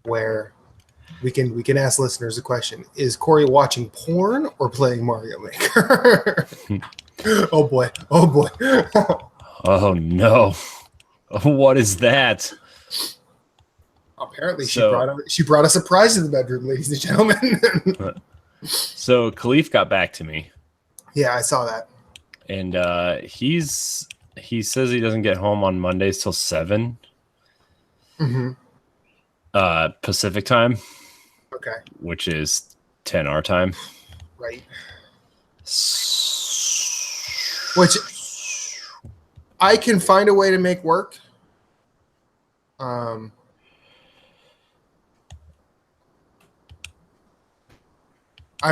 where we can ask listeners a question: is Corey watching porn or playing Mario Maker? Oh boy! Oh boy! Oh no! What is that? Apparently, she brought a surprise to the bedroom, ladies and gentlemen. So Khalif got back to me. Yeah, I saw that. And he says he doesn't get home on Mondays till 7 Pacific time. Okay. Which is 10 our time. Right. Which I can find a way to make work. I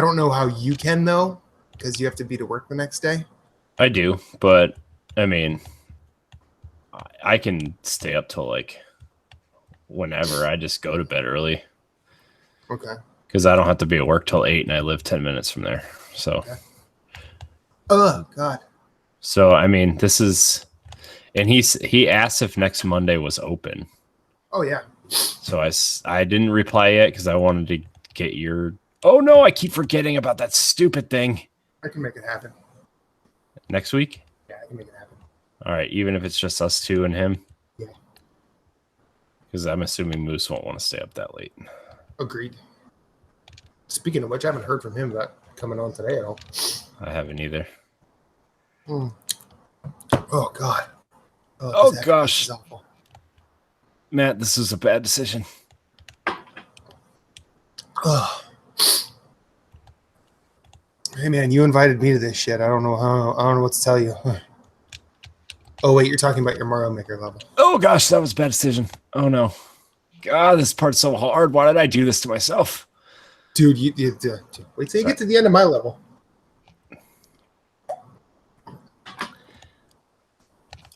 don't know how you can, though, because you have to be to work the next day. I do, but I mean, I can stay up till like whenever. I just go to bed early. Okay. Because I don't have to be at work till 8 and I live 10 minutes from there. So. Okay. Oh, God. So, I mean, this is... And he asked if next Monday was open. Oh, yeah. So I didn't reply yet because I wanted to get your... Oh, no, I keep forgetting about that stupid thing. I can make it happen. Next week? Yeah, I can make it happen. All right, even if it's just us two and him? Yeah. Because I'm assuming Moose won't want to stay up that late. Agreed. Speaking of which, I haven't heard from him about coming on today at all. I haven't either. Oh, God. Oh gosh. This is awful. Matt, this is a bad decision. Hey, man, you invited me to this shit. I don't know what to tell you. Oh, wait, you're talking about your Mario Maker level. Oh, gosh, that was a bad decision. Oh, no. God, this part's so hard. Why did I do this to myself? Dude, wait till you get to the end of my level.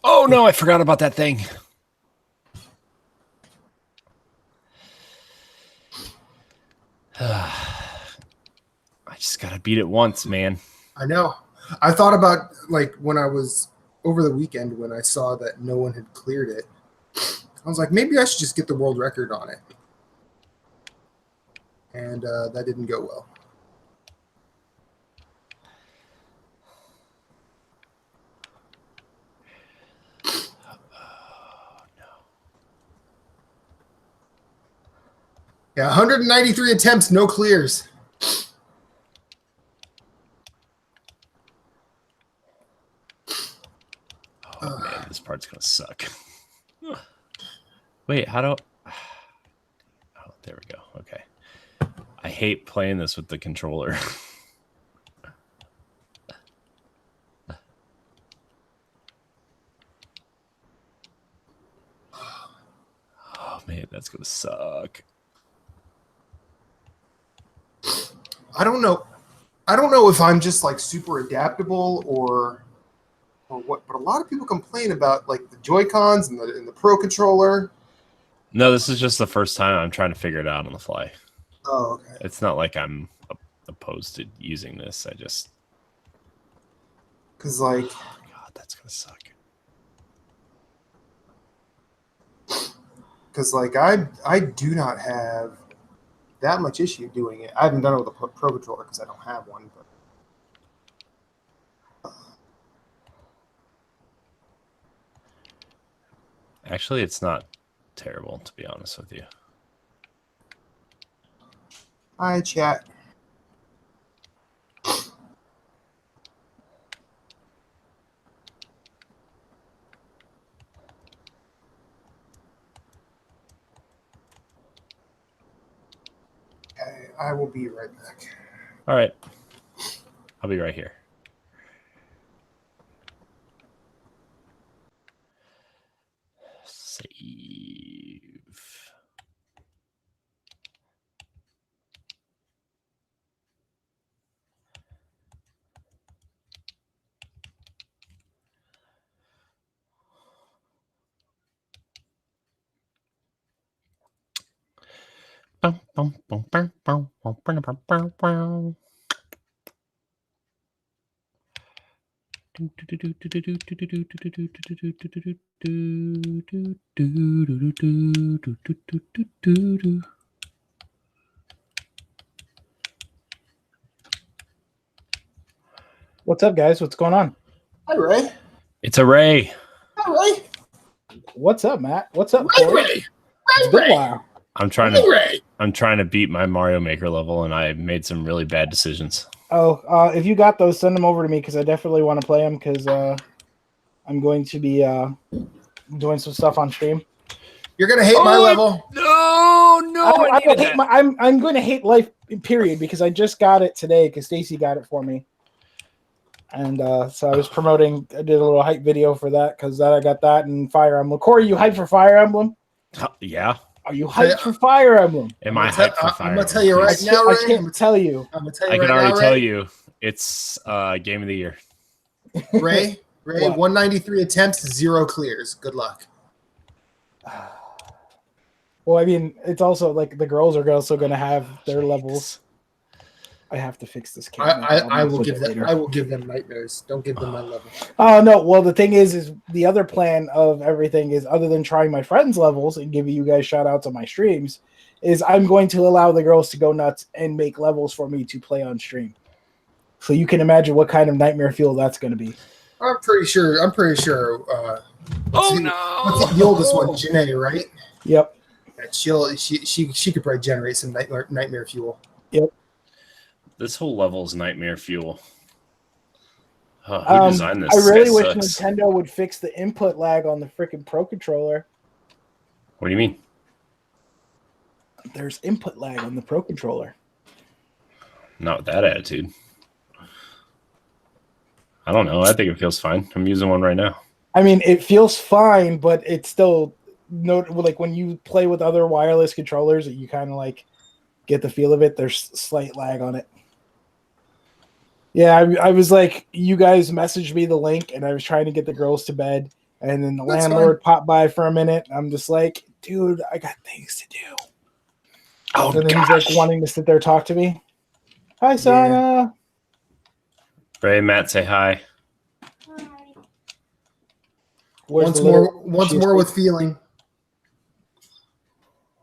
Oh, no, I forgot about that thing. I just got to beat it once, man. I know. I thought about, like, when I was over the weekend when I saw that no one had cleared it. I was like, maybe I should just get the world record on it. And that didn't go well. Yeah, 193 attempts, no clears. Oh, man, this part's going to suck. Wait, how do... Oh, there we go. Okay. I hate playing this with the controller. Oh, man, that's going to suck. I don't know. I don't know if I'm just like super adaptable or what, but a lot of people complain about like the Joy-Cons and the Pro controller. No, this is just the first time I'm trying to figure it out on the fly. Oh, okay. It's not like I'm opposed to using this. I just... Because like... Oh, God, that's going to suck. Because like I do not have that much issue doing it. I haven't done it with a Pro controller because I don't have one. But actually, it's not terrible, to be honest with you. Hi, chat. Okay, I will be right back. All right. I'll be right here. Save. What's up, guys? What's going on? Hi, Ray. It's a Ray. Hi, Ray. What's up, Matt? What's up, Ray, Corey? Ray. It's been a while. I'm trying to beat my Mario Maker level, and I made some really bad decisions. Oh, if you got those, send them over to me because I definitely want to play them because I'm going to be doing some stuff on stream. You're gonna hate my level. I'm going to hate life, period, because I just got it today because Stacy got it for me. And so I was promoting, I did a little hype video for that because I got that and Fire Emblem. Corey, you hyped for Fire Emblem? Yeah. Are you hyped for Fire Emblem? Am I hyped for Fire I'm gonna tell you right now, Ray. I can't tell you. I'm gonna tell I you can right already now, tell Ray. you it's Game of the Year. Ray, What? 193 attempts, 0 clears. Good luck. Well, I mean, it's also like the girls are also going to have their levels. I have to fix this camera. I will give them. I will give them nightmares. Don't give them my level. Oh no! Well, the thing is the other plan of everything is, other than trying my friends' levels and giving you guys shout outs on my streams, is I'm going to allow the girls to go nuts and make levels for me to play on stream. So you can imagine what kind of nightmare fuel that's going to be. I'm pretty sure. What's the oldest one? Janae, right? Yep. She could probably generate some nightmare fuel. Yep. This whole level is nightmare fuel. Who designed this? I This really guy wish sucks. Nintendo would fix the input lag on the freaking Pro Controller. What do you mean? There's input lag on the Pro Controller. Not with that attitude. I don't know. I think it feels fine. I'm using one right now. I mean, it feels fine, but it's still like when you play with other wireless controllers, you kind of like get the feel of it. There's slight lag on it. Yeah, I was like, you guys messaged me the link, and I was trying to get the girls to bed, and then the landlord popped by for a minute. I'm just like, dude, I got things to do. Oh, and then he's like wanting to sit there and talk to me. Hi, Sana. Ray, Matt, say hi. Once more with feeling.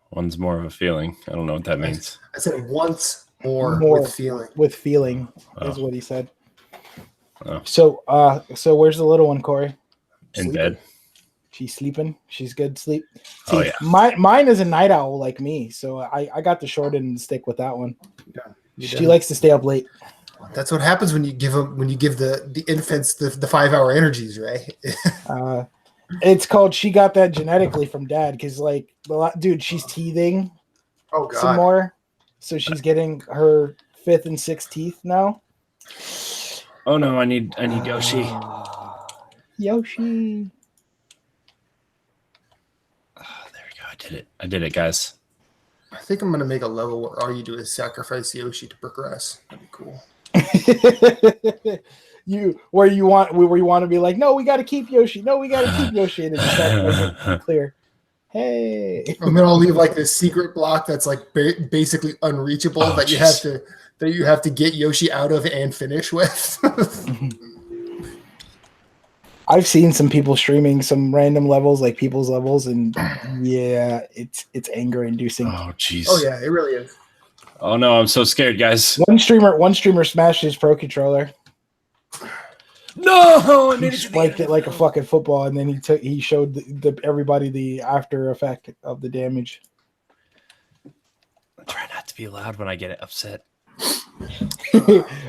One's more of a feeling. I don't know what that means. I said once more with feeling. With feeling is Oh. what he said. Oh. So where's the little one, Corey? In bed. She's sleeping. She's good sleep. See, Oh, yeah. Mine is a night owl like me, so I got the short end and stick with that one. She likes to stay up late. That's what happens when you give the infants the 5-hour energies, right? It's called, she got that genetically from dad because dude, she's teething some more, so she's getting her 5th and 6th teeth now. Oh no, I need Yoshi. Yoshi. Oh, there we go. I did it, guys. I think I'm gonna make a level where all you do is sacrifice Yoshi to progress. That'd be cool. where you want to be like, no, we got to keep Yoshi. No, we got to keep Yoshi, and it's just clear. Hey, And then I'll leave like this secret block that's like basically unreachable that you have to get Yoshi out of and finish with. I've seen some people streaming some random levels, like people's levels, and yeah, it's anger inducing. Oh jeez. Oh yeah, it really is. Oh no, I'm so scared, guys. One streamer smashed his Pro Controller. No, He spiked it like a fucking football, and then he showed everybody the after effect of the damage. Try not to be loud when I get upset.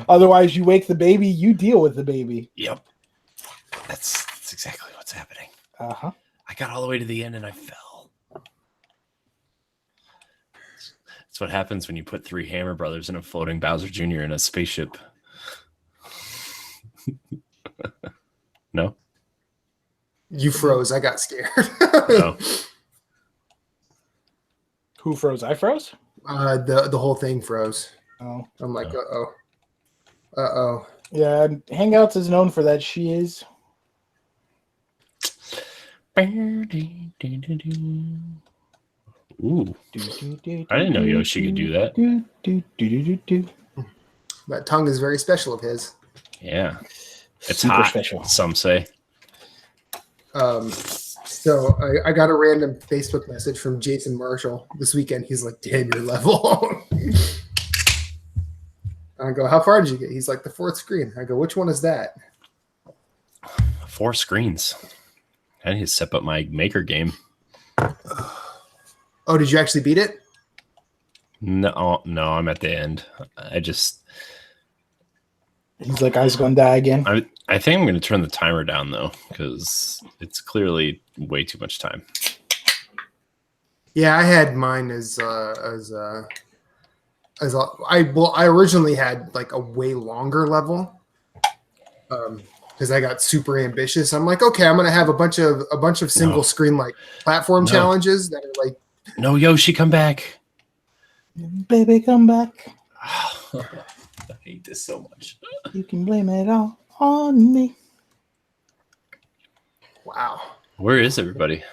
Otherwise, you wake the baby, you deal with the baby. Yep. That's exactly what's happening. Uh-huh. I got all the way to the end and I fell. That's what happens when you put 3 Hammer Brothers in a floating Bowser Jr. in a spaceship. No? You froze. I got scared. No. Who froze? I froze? The whole thing froze. Oh. I'm like, uh-oh. Yeah, Hangouts is known for that. She is. Ooh. I didn't know Yoshi could do that. That tongue is very special of his. Yeah. It's Super hot, special. some say. So I got a random Facebook message from Jason Marshall this weekend. He's like, "Damn, your level." I go, "How far did you get?" He's like, "The fourth screen." I go, "Which one is that?" 4 screens. I need to step up my maker game. Oh, did you actually beat it? No, I'm at the end. He's like, "I's gonna die again." I think I'm going to turn the timer down though, because it's clearly way too much time. Yeah, I had mine I originally had like a way longer level, because I got super ambitious. I'm like, okay, I'm gonna have a bunch of single screen like platform challenges that are like, no, Yoshi, come back, Baby, come back. I hate this so much. You can blame it all on me. wow. Where is everybody?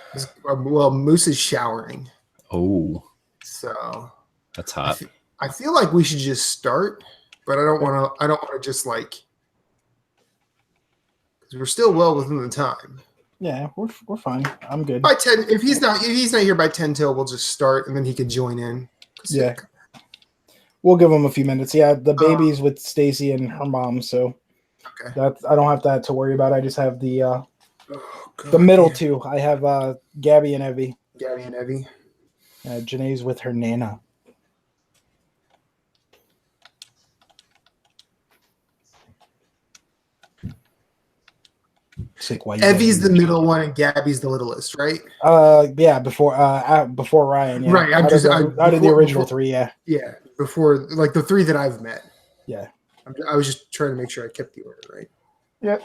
Well, Moose is showering, Oh, so that's hot. I feel like we should just start, but I don't want to just like, because we're still well within the time. Yeah, we're fine. I'm good. By 10, if he's not here by 10 till, we'll just start and then he can join in. Yeah, we'll give him a few minutes. Yeah, the baby's with Stacy and her mom, so that's I don't have that to worry about. I just have the middle two. I have Gabby and Evie. Gabby and Evie. Janae's with her nana. Evie's the middle one and Gabby's the littlest, right? Yeah, before Ryan. Yeah. Right. Out of the original three. Yeah. Yeah, before like the 3 that I've met. Yeah. I was just trying to make sure I kept the order right. Yep.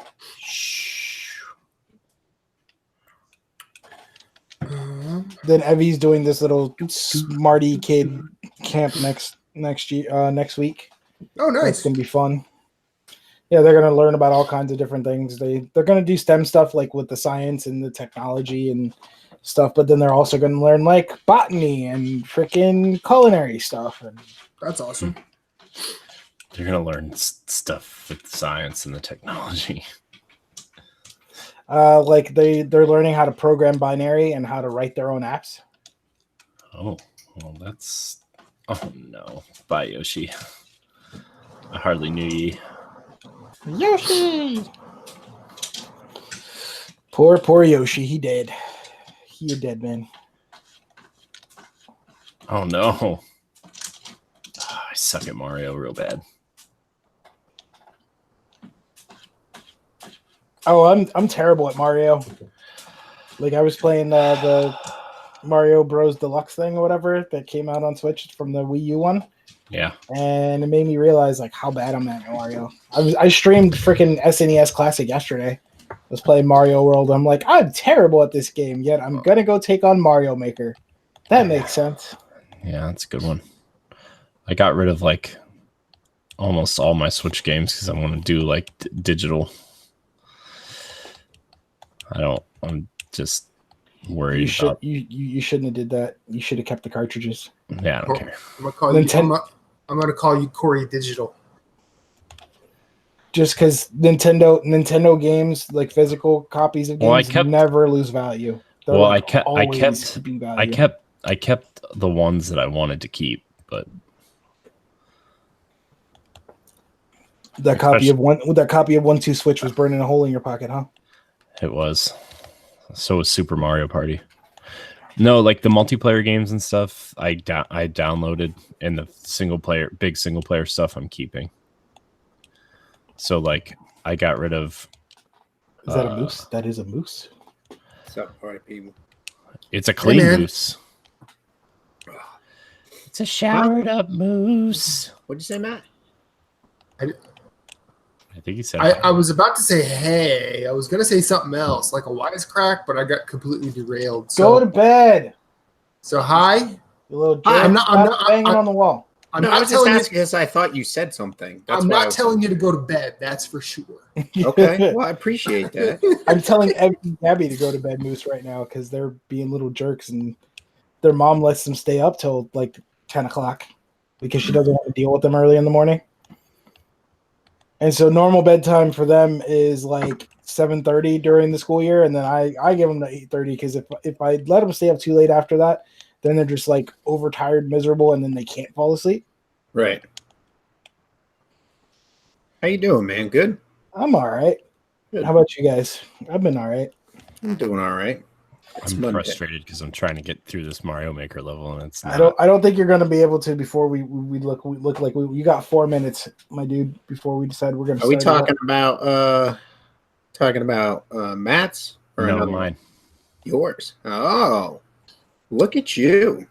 Then Evie's doing this little smarty kid camp next week. Oh, nice. It's gonna be fun. Yeah, they're gonna learn about all kinds of different things. They're gonna do STEM stuff like with the science and the technology and stuff, but then they're also gonna learn like botany and freaking culinary stuff. And that's awesome. They're gonna learn stuff with the science and the technology. Like they're learning how to program binary and how to write their own apps. Oh, well, that's no. Bye, Yoshi. I hardly knew ye. Yoshi. Poor Yoshi. He dead. He a dead man. Oh no. I suck at Mario real bad. Oh, I'm terrible at Mario. Like I was playing the Mario Bros. Deluxe thing or whatever that came out on Switch from the Wii U one. Yeah. And it made me realize like how bad I'm at Mario. I streamed freaking SNES Classic yesterday. I was playing Mario World. I'm like, I'm terrible at this game, yet I'm gonna go take on Mario Maker. That makes sense. Yeah, that's a good one. I got rid of like almost all my Switch games because I want to do like digital. I'm just worried. You shouldn't have did that. You should have kept the cartridges. Yeah, I don't care. I'm gonna call you Corey Digital. Just because Nintendo games, like physical copies of games, never lose value. They're I kept the ones that I wanted to keep, but that copy of 1-2 Switch was burning a hole in your pocket, huh? It was. So was Super Mario Party. No, like the multiplayer games and stuff, I downloaded, and the big single player stuff I'm keeping. So like I got rid of. Is that a moose? That is a moose. What's up, party people? It's a clean moose. It's a showered up moose. What'd you say, Matt? I think he said. I was about to say, hey. I was gonna say something else, like a wisecrack, but I got completely derailed. So, go to bed. So hi. You little jerk. I'm not banging on the wall. I was just asking because I thought you said something. I'm not telling you to go to bed. That's for sure. Okay. Well, I appreciate that. I'm telling Abby to go to bed, Moose, right now because they're being little jerks and their mom lets them stay up till like 10 o'clock because she doesn't want to deal with them early in the morning. And so normal bedtime for them is like 7:30 during the school year, and then I give them to 8:30 because if I let them stay up too late after that, then they're just like overtired, miserable, and then they can't fall asleep. Right. How you doing, man? Good? I'm all right. Good. How about you guys? I've been all right. I'm doing all right. It's I'm Monday. frustrated because I'm trying to get through this Mario Maker level, and it's not. I don't think you're going to be able to before we look like you got 4 minutes, my dude, before we decide we're going to. Are we talking about Matt's or No, another mine. one? Yours? Oh, look at you!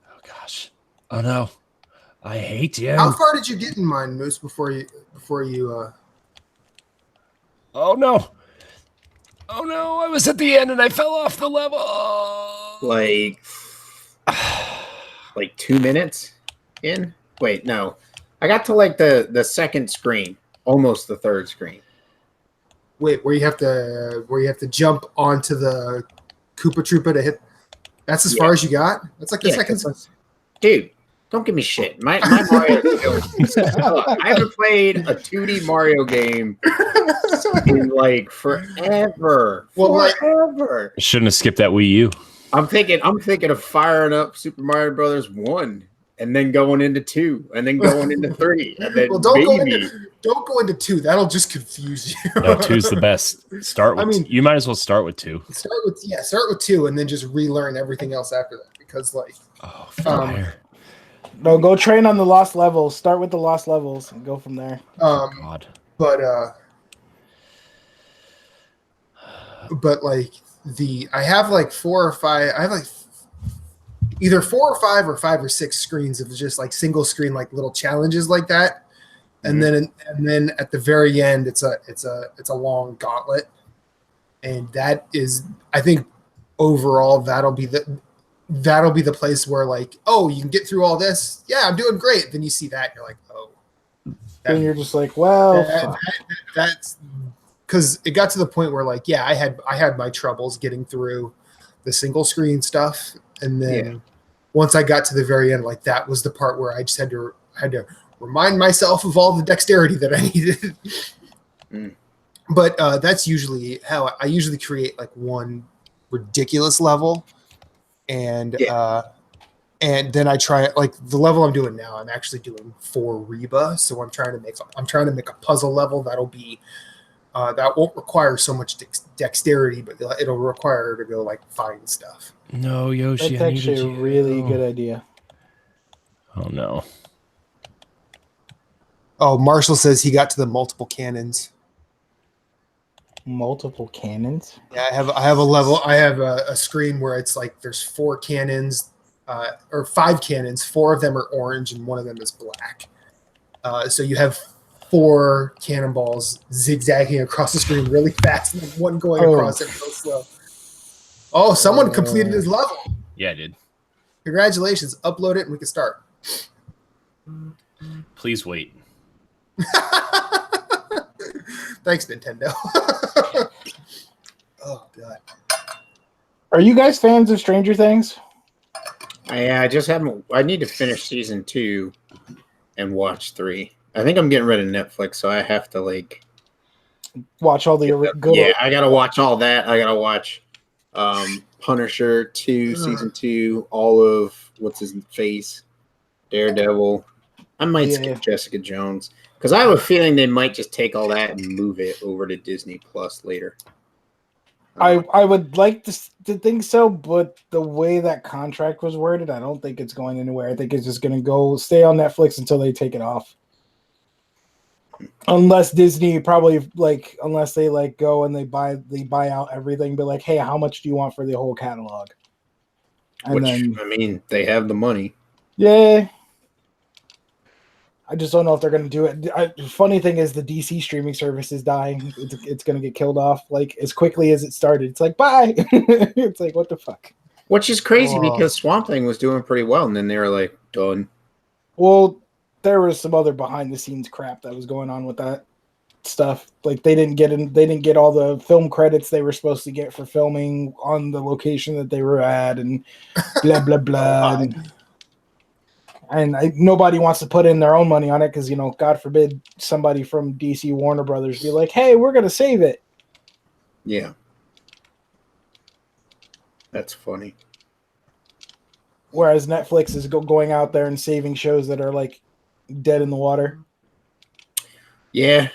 Oh gosh. Oh no. I hate you. How far did you get in mine, Moose? Before you? Oh no. Oh no, I was at the end and I fell off the level. Like 2 minutes in. Wait, no, I got to like the second screen, almost the third screen. Wait, where you have to jump onto the Koopa Troopa to hit. That's as far as you got. That's like the second. Dude, don't give me shit. My Mario skills. I haven't played a 2D Mario game in like forever. Well, forever. Shouldn't have skipped that Wii U. I'm thinking of firing up Super Mario Brothers 1 and then going into 2 and then going into 3 and then Well, don't go into 2. That'll just confuse you. No, 2's the best. Start with you might as well start with 2. Start with 2 and then just relearn everything else after that because Fire. No, go train on the lost levels. Start with the lost levels and go from there. God. But like I have like 4 or 5. I have like either 4 or 5 or 5 or 6 screens of just like single screen like little challenges like that, and then at the very end it's a long gauntlet, and that is I think overall that'll be the place where like, oh, you can get through all this. Yeah, I'm doing great. Then you see that and you're like, oh. And you're just like, well, that's because it got to the point where like, yeah, I had my troubles getting through the single screen stuff, and then once I got to the very end, like that was the part where I just had to remind myself of all the dexterity that I needed. But that's usually how I usually create like one ridiculous level, and then I try it. Like the level I'm doing now, I'm actually doing for Reba, so I'm trying to make a puzzle level that'll be that won't require so much dexterity, but it'll require her to go like find stuff. No, Yoshi, that's actually a really good idea. Oh no. Oh, Marshall says he got to the multiple cannons. Multiple cannons? Yeah, I have a level. I have a screen where it's like there's 4 cannons, or 5 cannons. 4 of them are orange and 1 of them is black. So you have 4 cannonballs zigzagging across the screen really fast, and then one going across it real slow. Oh, someone completed his level. Yeah, I did. Congratulations. Upload it and we can start. Please wait. Thanks, Nintendo. Oh, God. Are you guys fans of Stranger Things? I just haven't. I need to finish season 2 and watch 3. I think I'm getting rid of Netflix, so I have to like watch all the good. Yeah, I gotta watch all that. I gotta watch Punisher 2, season 2, all of what's his face, Daredevil. I might skip Jessica Jones because I have a feeling they might just take all that and move it over to Disney Plus later. I would like to think so, but the way that contract was worded, I don't think it's going anywhere. I think it's just going to stay on Netflix until they take it off. Unless Disney unless they like go and they buy out everything, but like, hey, how much do you want for the whole catalog? And they have the money. Yeah. I just don't know if they're going to do it. Funny thing is the DC streaming service is dying. It's going to get killed off like as quickly as it started. It's like, bye. It's like, what the fuck? Which is crazy because Swamp Thing was doing pretty well. And then they were like, done. Well, there was some other behind the scenes crap that was going on with that stuff. Like they didn't get all the film credits they were supposed to get for filming on the location that they were at and blah, blah, blah. And nobody wants to put in their own money on it because, God forbid somebody from DC Warner Brothers be like, hey, we're going to save it. Yeah. That's funny. Whereas Netflix is going out there and saving shows that are like dead in the water. Yeah.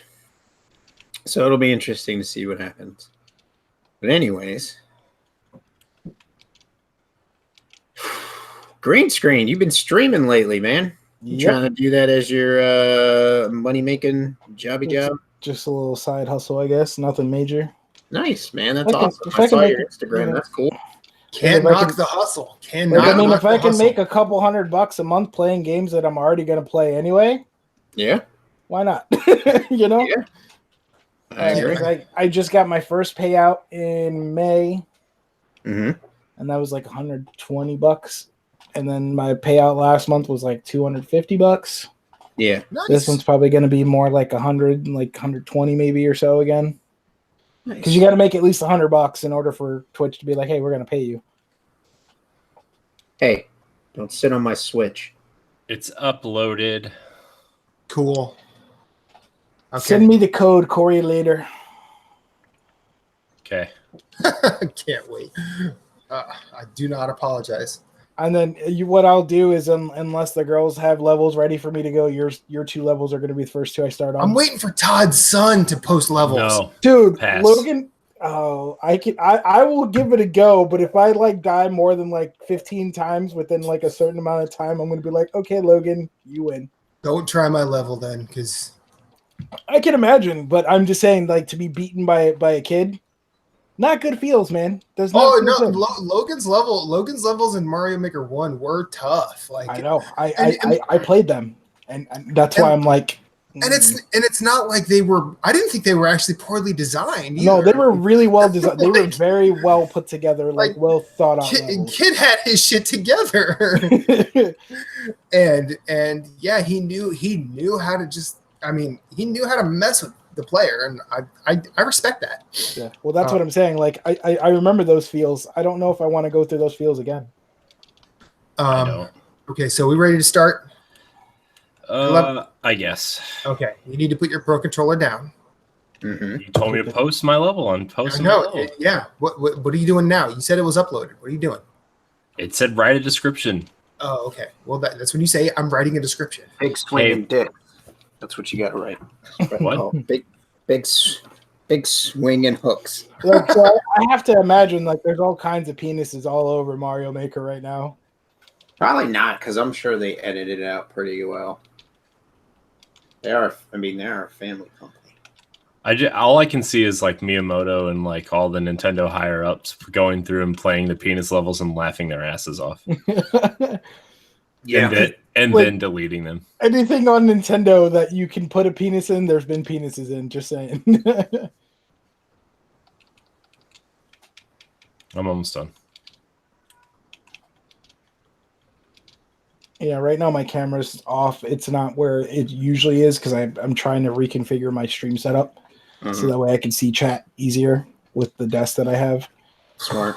So it'll be interesting to see what happens. But anyways, green screen. You've been streaming lately, man. You trying to do that as your money-making jobby job? Just a little side hustle, I guess. Nothing major. Nice, man. That's awesome. I saw can your Instagram. That's cool. Can't knock the hustle. If I can make a couple $100 a month playing games that I'm already going to play anyway, yeah, why not? Yeah. I agree. I just got my first payout in May, and that was like $120, and then my payout last month was like $250. Yeah, nice. This one's probably going to be more like 100, like 120 maybe or so again. Because you got to make at least $100 in order for Twitch to be like, hey, we're going to pay you. Hey, don't sit on my Switch. It's uploaded. Cool. Okay. Send me the code, Corey, later. Okay. Can't wait. I do not apologize. And then what I'll do is, unless the girls have levels ready for me to go, your 2 levels are going to be the first 2 I start on. I'm waiting for Todd's son to post levels. No, dude, pass. Logan. Oh, I will give it a go, but if I like die more than like 15 times within like a certain amount of time, I'm going to be like, okay, Logan, you win. Don't try my level then, because I can imagine, but I'm just saying, like, to be beaten by a kid, not good feels, man. Logan's levels in Mario Maker 1 were tough. Like, I know. I played them, and that's why I'm like. And it's not like they were. I didn't think they were actually poorly designed either. No, they were really well designed. They were very well put together, like well thought out. Kid had his shit together, and yeah, he knew how to just. I mean, he knew how to mess with the player, and I respect that. Yeah, well, that's what I'm saying. Like, I remember those feels. I don't know if I want to go through those feels again. I don't. Okay, so we ready to start? I guess. Okay, you need to put your Pro Controller down. You told me to post my level on post. Yeah. What are you doing now? You said it was uploaded. What are you doing? It said write a description. Oh, okay. Well, that's when you say I'm writing a description. Big swinging dick. That's what you got to write. What? Oh, big swinging hooks. Like, so I have to imagine like there's all kinds of penises all over Mario Maker right now. Probably not, because I'm sure they edited it out pretty well. They're a family company. All I can see is like Miyamoto and like all the Nintendo higher ups going through and playing the penis levels and laughing their asses off. Yeah, and then deleting them. Anything on Nintendo that you can put a penis in, there's been penises in. Just saying. I'm almost done. Yeah, right now my camera's off. It's not where it usually is because I'm trying to reconfigure my stream setup so that way I can see chat easier with the desk that I have. Smart.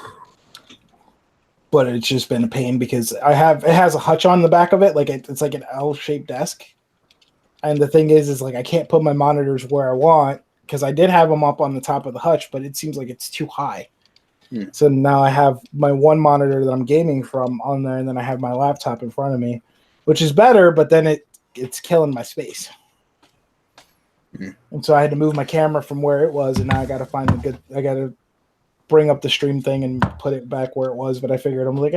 But it's just been a pain because it has a hutch on the back of it, like it's like an L-shaped desk. And the thing is like I can't put my monitors where I want because I did have them up on the top of the hutch, but it seems like it's too high. So now I have my one monitor that I'm gaming from on there, and then I have my laptop in front of me, which is better, but then it's killing my space. And so I had to move my camera from where it was, and now I got to bring up the stream thing and put it back where it was. But I figured I'm like,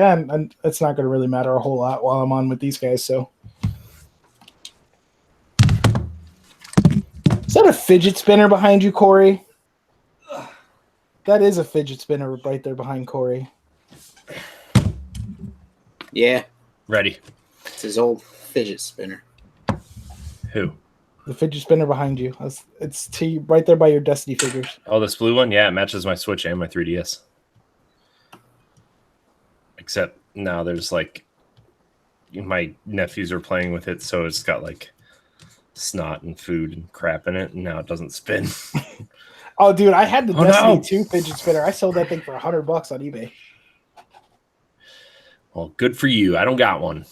it's not going to really matter a whole lot while I'm on with these guys. So is that a fidget spinner behind you, Corey? That is a fidget spinner right there behind Corey. Yeah. Ready. It's his old fidget spinner. Who? The fidget spinner behind you. It's right there by your Destiny figures. Oh, this blue one? Yeah, it matches my Switch and my 3DS. Except now there's like my nephews are playing with it, so it's got like snot and food and crap in it, and now it doesn't spin. Oh, dude, I had the Destiny 2 fidget spinner. I sold that thing for $100 on eBay. Well, good for you. I don't got one.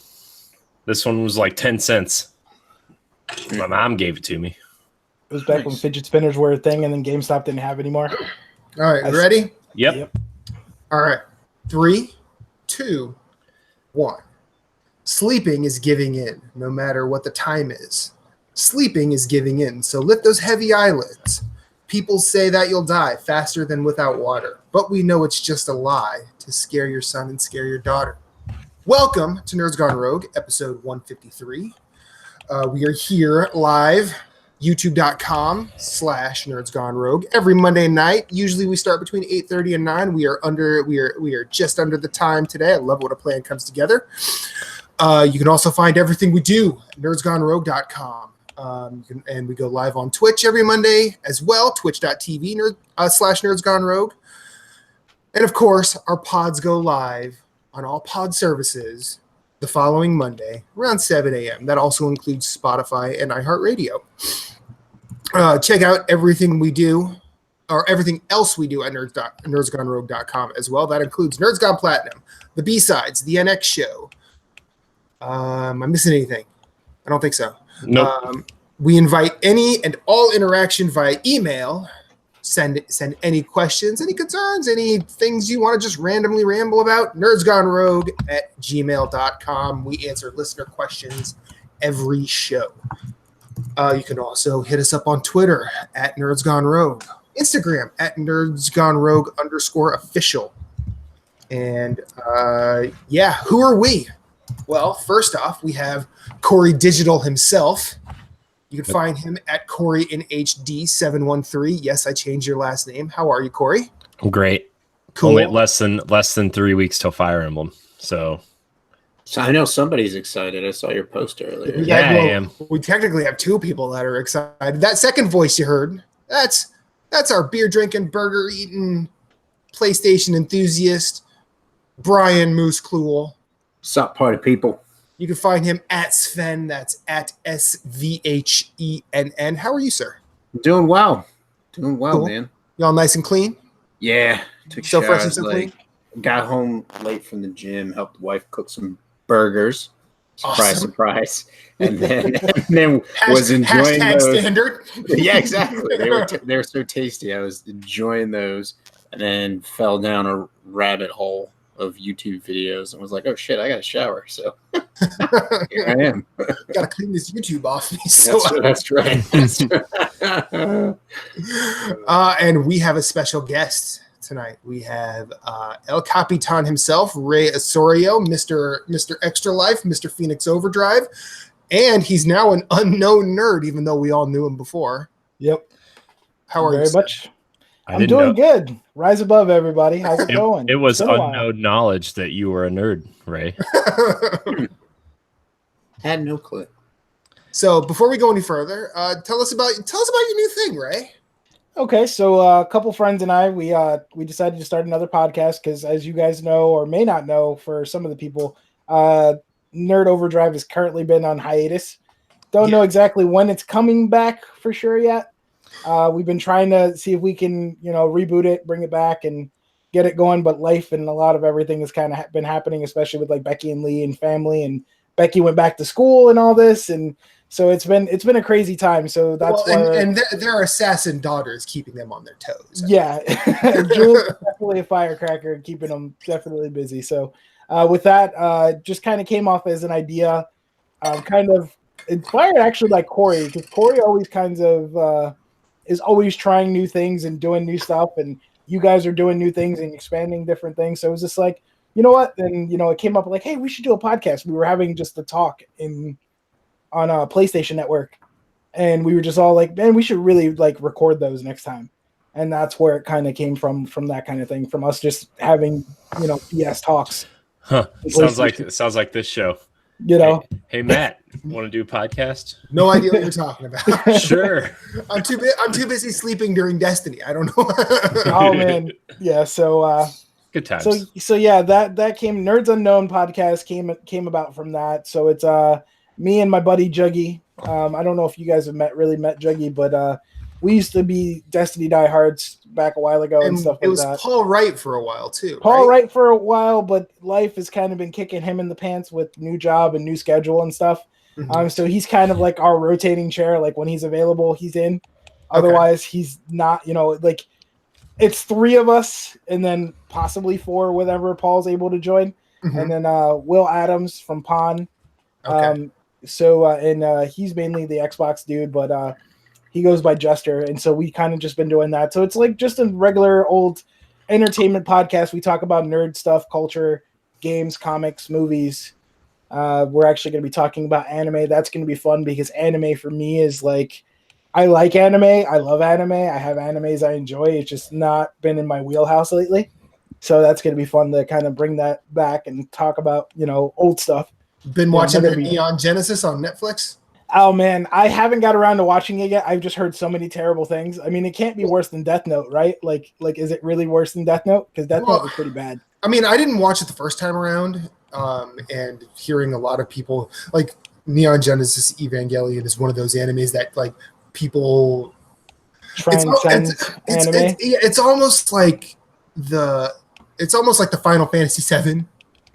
This one was like 10 cents. My mom gave it to me. It was back when fidget spinners were a thing, and then GameStop didn't have anymore. All right, ready? Yep. All right. 3, 2, 1. Sleeping is giving in, no matter what the time is. Sleeping is giving in, so lift those heavy eyelids. People say that you'll die faster than without water, but we know it's just a lie to scare your son and scare your daughter. Welcome to Nerds Gone Rogue, episode 153. We are here live, youtube.com/Nerds Gone Rogue every Monday night. Usually we start between 8:30 and 9. We are just under the time today. I love when a plan comes together. You can also find everything we do at nerdsgonerogue.com. And we go live on Twitch every Monday as well, twitch.tv/Nerds Gone Rogue. And of course, our pods go live on all pod services the following Monday around 7 a.m. That also includes Spotify and iHeartRadio. Check out everything we do, or everything else we do at nerdsgonerogue.com as well. That includes Nerds Gone Platinum, the B-Sides, the NX show. Am I missing anything? I don't think so. Nope. We invite any and all interaction via email. Send any questions, any concerns, any things you want to just randomly ramble about. nerdsgonerogue@gmail.com. We answer listener questions every show. You can also hit us up on Twitter at nerdsgonerogue, Instagram at nerdsgonerogue_official. And who are we? Well, first off, we have Corey Digital himself. You can find him at Corey in HD713. Yes, I changed your last name. How are you, Corey? I'm great. Cool. Only less than 3 weeks till Fire Emblem. So I know somebody's excited. I saw your post earlier. I am. We technically have two people that are excited. That second voice you heard, that's our beer drinking, burger eating, PlayStation enthusiast, Brian Moose Kluel. Sup, party people. You can find him at Sven. That's at SVHENN. How are you, sir? Doing well. Cool. Man. Y'all nice and clean? Yeah. Took So fresh and showers, so clean? got home late from the gym, helped the wife cook some burgers. Awesome. Surprise. And then was enjoying hashtag those. standard. Yeah, exactly. They were so tasty. I was enjoying those, and then fell down a rabbit hole of YouTube videos and was like, oh shit, I got to shower. So here I am. Got to clean this YouTube off me. That's right. And we have a special guest tonight. We have El Capitan himself, Ray Osorio, Mr. Extra Life, Mr. Phoenix Overdrive. And he's now an unknown nerd, even though we all knew him before. Yep. How are you? Very much. I'm doing good. Rise above, everybody. How's it going? It was unknown knowledge that you were a nerd, Ray. Had no clue. So before we go any further, tell us about your new thing, Ray. Okay, so a couple friends and I, we decided to start another podcast because, as you guys know or may not know, for some of the people, Nerd Overdrive has currently been on hiatus. Don't know exactly when it's coming back for sure yet. We've been trying to see if we can, reboot it, bring it back, and get it going. But life and a lot of everything has kind of been happening, especially with like Becky and Lee and family. And Becky went back to school and all this, and so it's been a crazy time. So that's and their assassin daughters keeping them on their toes. Yeah, Jules is definitely a firecracker and keeping them definitely busy. So with that, just kind of came off as an idea, kind of inspired actually by Corey, because Corey always kind of is always trying new things and doing new stuff, and you guys are doing new things and expanding different things. So it was just like, you know what? Then, it came up like, hey, we should do a podcast. We were having just a talk on a PlayStation Network, and we were just all like, man, we should really like record those next time. And that's where it kind of came from that kind of thing, from us just having, BS talks. Huh. Sounds like this show. Hey Matt, want to do a podcast? No idea what you're talking about. Sure. I'm too busy sleeping during Destiny. I don't know. Oh man, yeah. So good times. So yeah, that came. Nerds Unknown podcast came about from that. So it's me and my buddy Juggy. I don't know if you guys have met Juggy, but we used to be Destiny diehards back a while ago and stuff it like was that. Paul Wright for a while too. Paul right? Wright for a while, but life has kind of been kicking him in the pants with new job and new schedule and stuff. Mhm. So he's kind of like our rotating chair. Like when he's available, he's in. Okay. Otherwise, he's not. Like it's 3 of us, and then possibly 4, whatever Paul's able to join, Mhm. and then Will Adams from Pon. Okay. And he's mainly the Xbox dude, but he goes by Jester, and so we kind of just been doing that. So it's like just a regular old entertainment podcast. We talk about nerd stuff, culture, games, comics, movies. We're actually going to be talking about anime. That's going to be fun because anime for me is like, I like anime. I love anime. I have animes I enjoy. It's just not been in my wheelhouse lately. So that's going to be fun to kind of bring that back and talk about, old stuff. Been watching the Neon Genesis on Netflix? Oh man, I haven't got around to watching it yet. I've just heard so many terrible things. I mean, it can't be worse than Death Note, right? Like, is it really worse than Death Note? Because Death Note was pretty bad. I mean, I didn't watch it the first time around, and hearing a lot of people like Neon Genesis Evangelion is one of those animes that like people transcends anime. It's almost like the Final Fantasy VII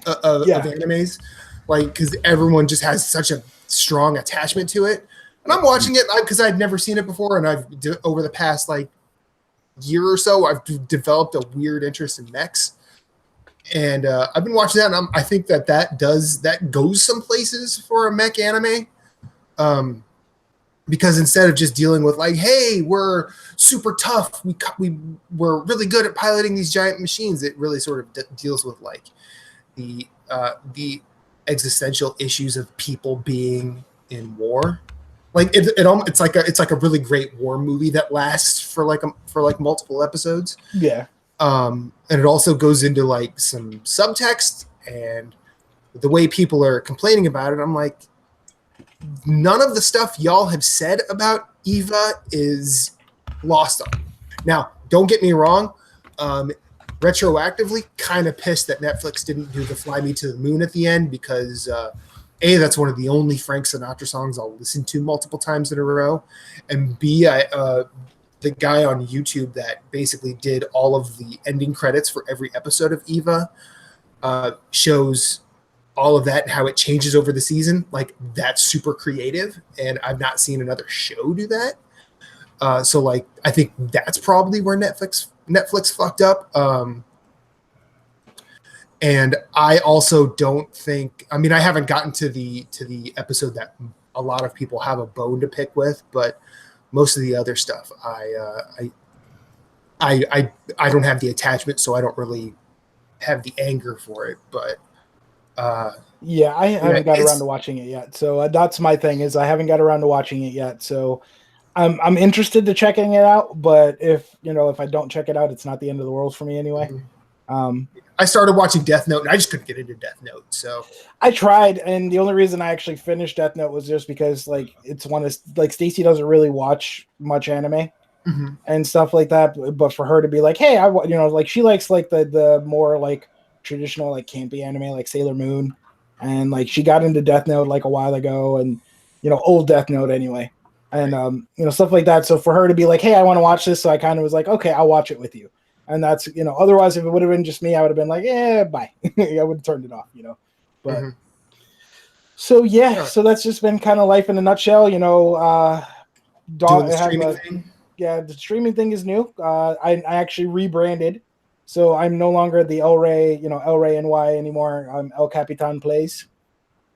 of animes, like because everyone just has such a strong attachment to it. And I'm watching it because I'd never seen it before, and over the past like year or so, I've developed a weird interest in mechs. And I've been watching that, and I think that goes some places for a mech anime, because instead of just dealing with like, hey, we're super tough, we're really good at piloting these giant machines, it really sort of deals with like the existential issues of people being in war. Like it's like a really great war movie that lasts for multiple episodes. Yeah. And it also goes into like some subtext, and the way people are complaining about it, I'm like, none of the stuff y'all have said about Eva is lost on me. Now, don't get me wrong, retroactively kind of pissed that Netflix didn't do the Fly Me to the Moon at the end, because A, that's one of the only Frank Sinatra songs I'll listen to multiple times in a row, and B, the guy on YouTube that basically did all of the ending credits for every episode of Eva shows all of that and how it changes over the season. Like, that's super creative, and I've not seen another show do that. So like, I think that's probably where Netflix fucked up. And I also don't think, I mean, I haven't gotten to the episode that a lot of people have a bone to pick with, but most of the other stuff, I don't have the attachment, so I don't really have the anger for it. But I haven't got around to watching it yet. So that's my thing, is I haven't got around to watching it yet. So I'm interested to checking it out, but if I don't check it out, it's not the end of the world for me anyway. Mm-hmm. I started watching Death Note, and I just couldn't get into Death Note. So I tried, and the only reason I actually finished Death Note was just because like it's one of like Stacy doesn't really watch much anime and stuff like that. But for her to be like, hey, like she likes like the more like traditional like campy anime like Sailor Moon, and like she got into Death Note like a while ago, and old Death Note anyway, and stuff like that. So for her to be like, hey, I want to watch this, so I kind of was like, okay, I'll watch it with you. And that's, otherwise if it would have been just me, I would have been like, yeah, bye. I would have turned it off, but so so that's just been kind of life in a nutshell. The streaming thing. Yeah, the streaming thing is new. I actually rebranded, so I'm no longer the El Rey NY anymore. I'm El Capitan Plays.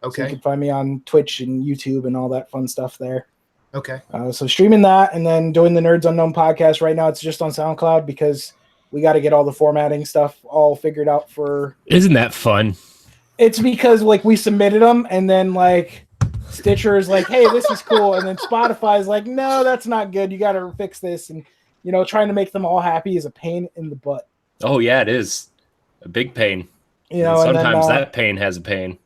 Okay. So you can find me on Twitch and YouTube and all that fun stuff there. Okay. So streaming that, and then doing the Nerds Unknown podcast. Right now it's just on SoundCloud because we got to get all the formatting stuff all figured out for. Isn't that fun? It's because like we submitted them, and then like Stitcher is like, hey, this is cool. And then Spotify is like, no, that's not good. You got to fix this. And, trying to make them all happy is a pain in the butt. Oh yeah, it is a big pain. And sometimes that pain has a pain.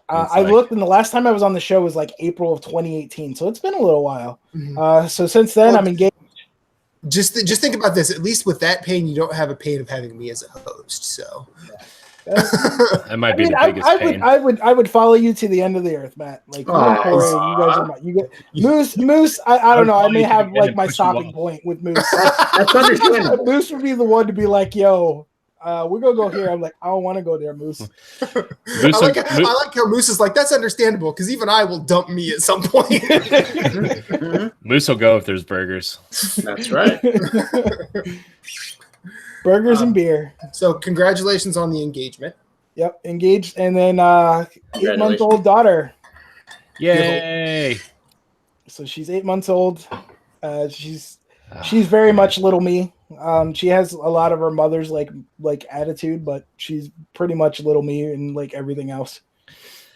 I looked, and the last time I was on the show was like April of 2018. So it's been a little while. So since then I'm engaged. Just think about this. At least with that pain, you don't have a pain of having me as a host. So That might be the biggest pain. I would follow you to the end of the earth, Matt. Like you and Corey, you guys are you get Moose. I don't know. I may have like my stopping point with Moose. That's understandable. Moose would be the one to be like, "Yo, we're gonna go here." I'm like, I don't want to go there, Moose. I like how Moose is like, that's understandable because even I will dump me at some point. Moose will go if there's burgers. That's right. Burgers and beer. So congratulations on the engagement. Yep, engaged, and then 8-month-old daughter. Yay! So she's 8 months old. She's very much little me. She has a lot of her mother's like attitude, but she's pretty much little me and like everything else.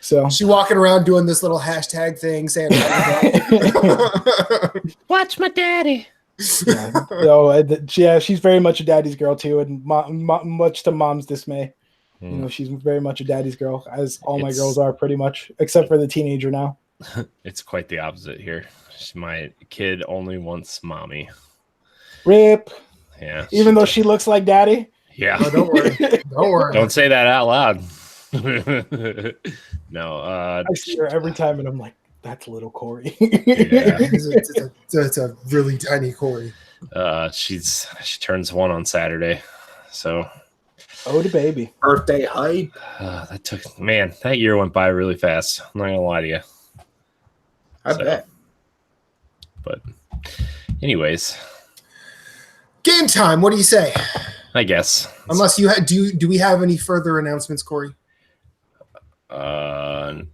So she's walking around doing this little hashtag thing, saying, "Watch my daddy." Yeah. So she's very much a daddy's girl too, and much to mom's dismay, you know, she's very much a daddy's girl, as all my girls are pretty much, except for the teenager now. It's quite the opposite here. My kid only wants mommy. Rip. Yeah. Even though she looks like daddy. Yeah. Oh, don't worry. Don't worry. Don't say that out loud. No. I see her every time, and I'm like, that's little Corey. Yeah. It's a really tiny Corey. She turns 1 on Saturday, so. Oh, the baby. Birthday hype. That year went by really fast. I'm not gonna lie to you. I bet. But, anyways, game time. What do you say? I guess. Unless you do we have any further announcements, Corey? No.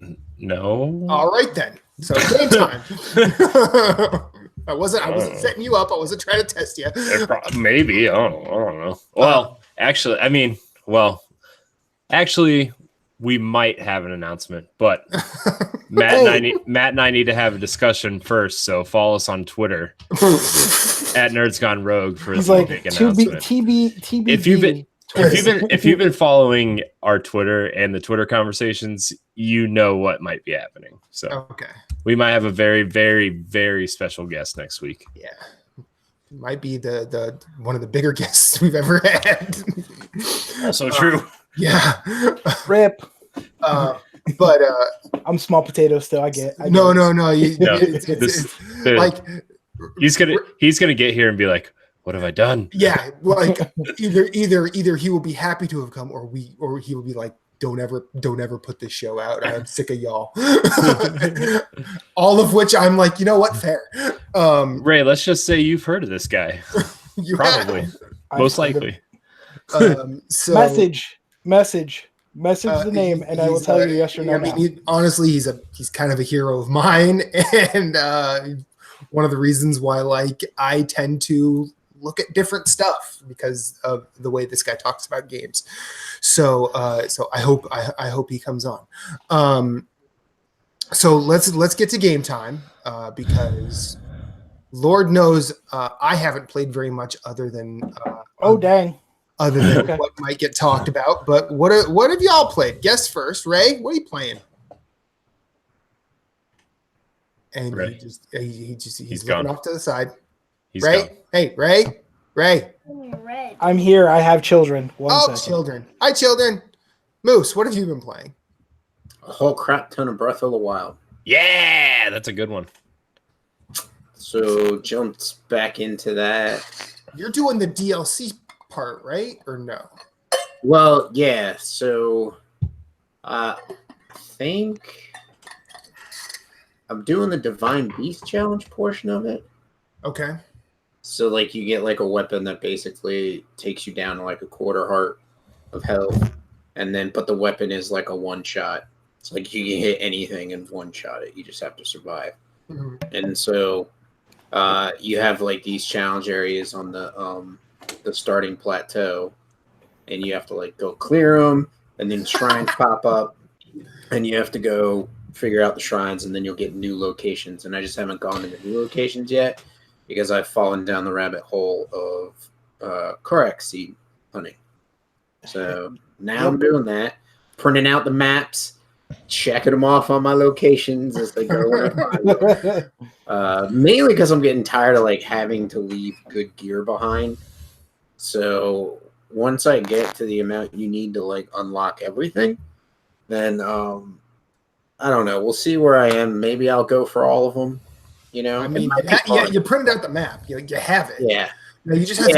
All right then. So game time. I wasn't setting you up. I wasn't trying to test you. Maybe. I don't know. Well, actually, we might have an announcement, but Matt and I need to have a discussion first. So follow us on Twitter at Nerds Gone Rogue for the big announcement. TBD. If you've been following our Twitter and the Twitter conversations, you know what might be happening. So okay, we might have a very, very, very special guest next week. Yeah, might be the one of the bigger guests we've ever had. Also true. Yeah. Rip. But I'm small potato still. I get. No. He's gonna get here and be like, what have I done? Yeah, like either he will be happy to have come, or he will be like, don't ever put this show out. I'm sick of y'all. All of which I'm like, you know what? Fair. Ray, let's just say you've heard of this guy. Probably, most likely. So message the name, and I will tell you yes or no. I mean, honestly, he's kind of a hero of mine, and one of the reasons why I tend to look at different stuff because of the way this guy talks about games. So I hope he comes on. So let's get to game time because Lord knows I haven't played very much other than okay. What might get talked about. But what have y'all played? Guess first, Ray. What are you playing? And Ray. he's gone looking off to the side. He's Ray, gone. hey, Ray. I'm here. I have children. One second. Children. Hi, children. Moose, what have you been playing? A whole crap ton of Breath of the Wild. Yeah, that's a good one. So jumped back into that. You're doing the DLC part, right? Or no? Well, yeah. So I think I'm doing the Divine Beast Challenge portion of it. Okay. So you get a weapon that basically takes you down to a quarter heart of health, but the weapon is a one shot. It's you can hit anything and one shot it. You just have to survive. Mm-hmm. And so you have these challenge areas on the starting plateau, and you have to go clear them, and then shrines pop up, and you have to go figure out the shrines, and then you'll get new locations. And I just haven't gone to the new locations yet because I've fallen down the rabbit hole of Korak seed hunting. So now I'm doing that, printing out the maps, checking them off on my locations as they go. Mainly because I'm getting tired of having to leave good gear behind. So once I get to the amount you need to like unlock everything, then I don't know. We'll see where I am. Maybe I'll go for all of them. You know, I mean, you printed out the map. You have it. Yeah. You just have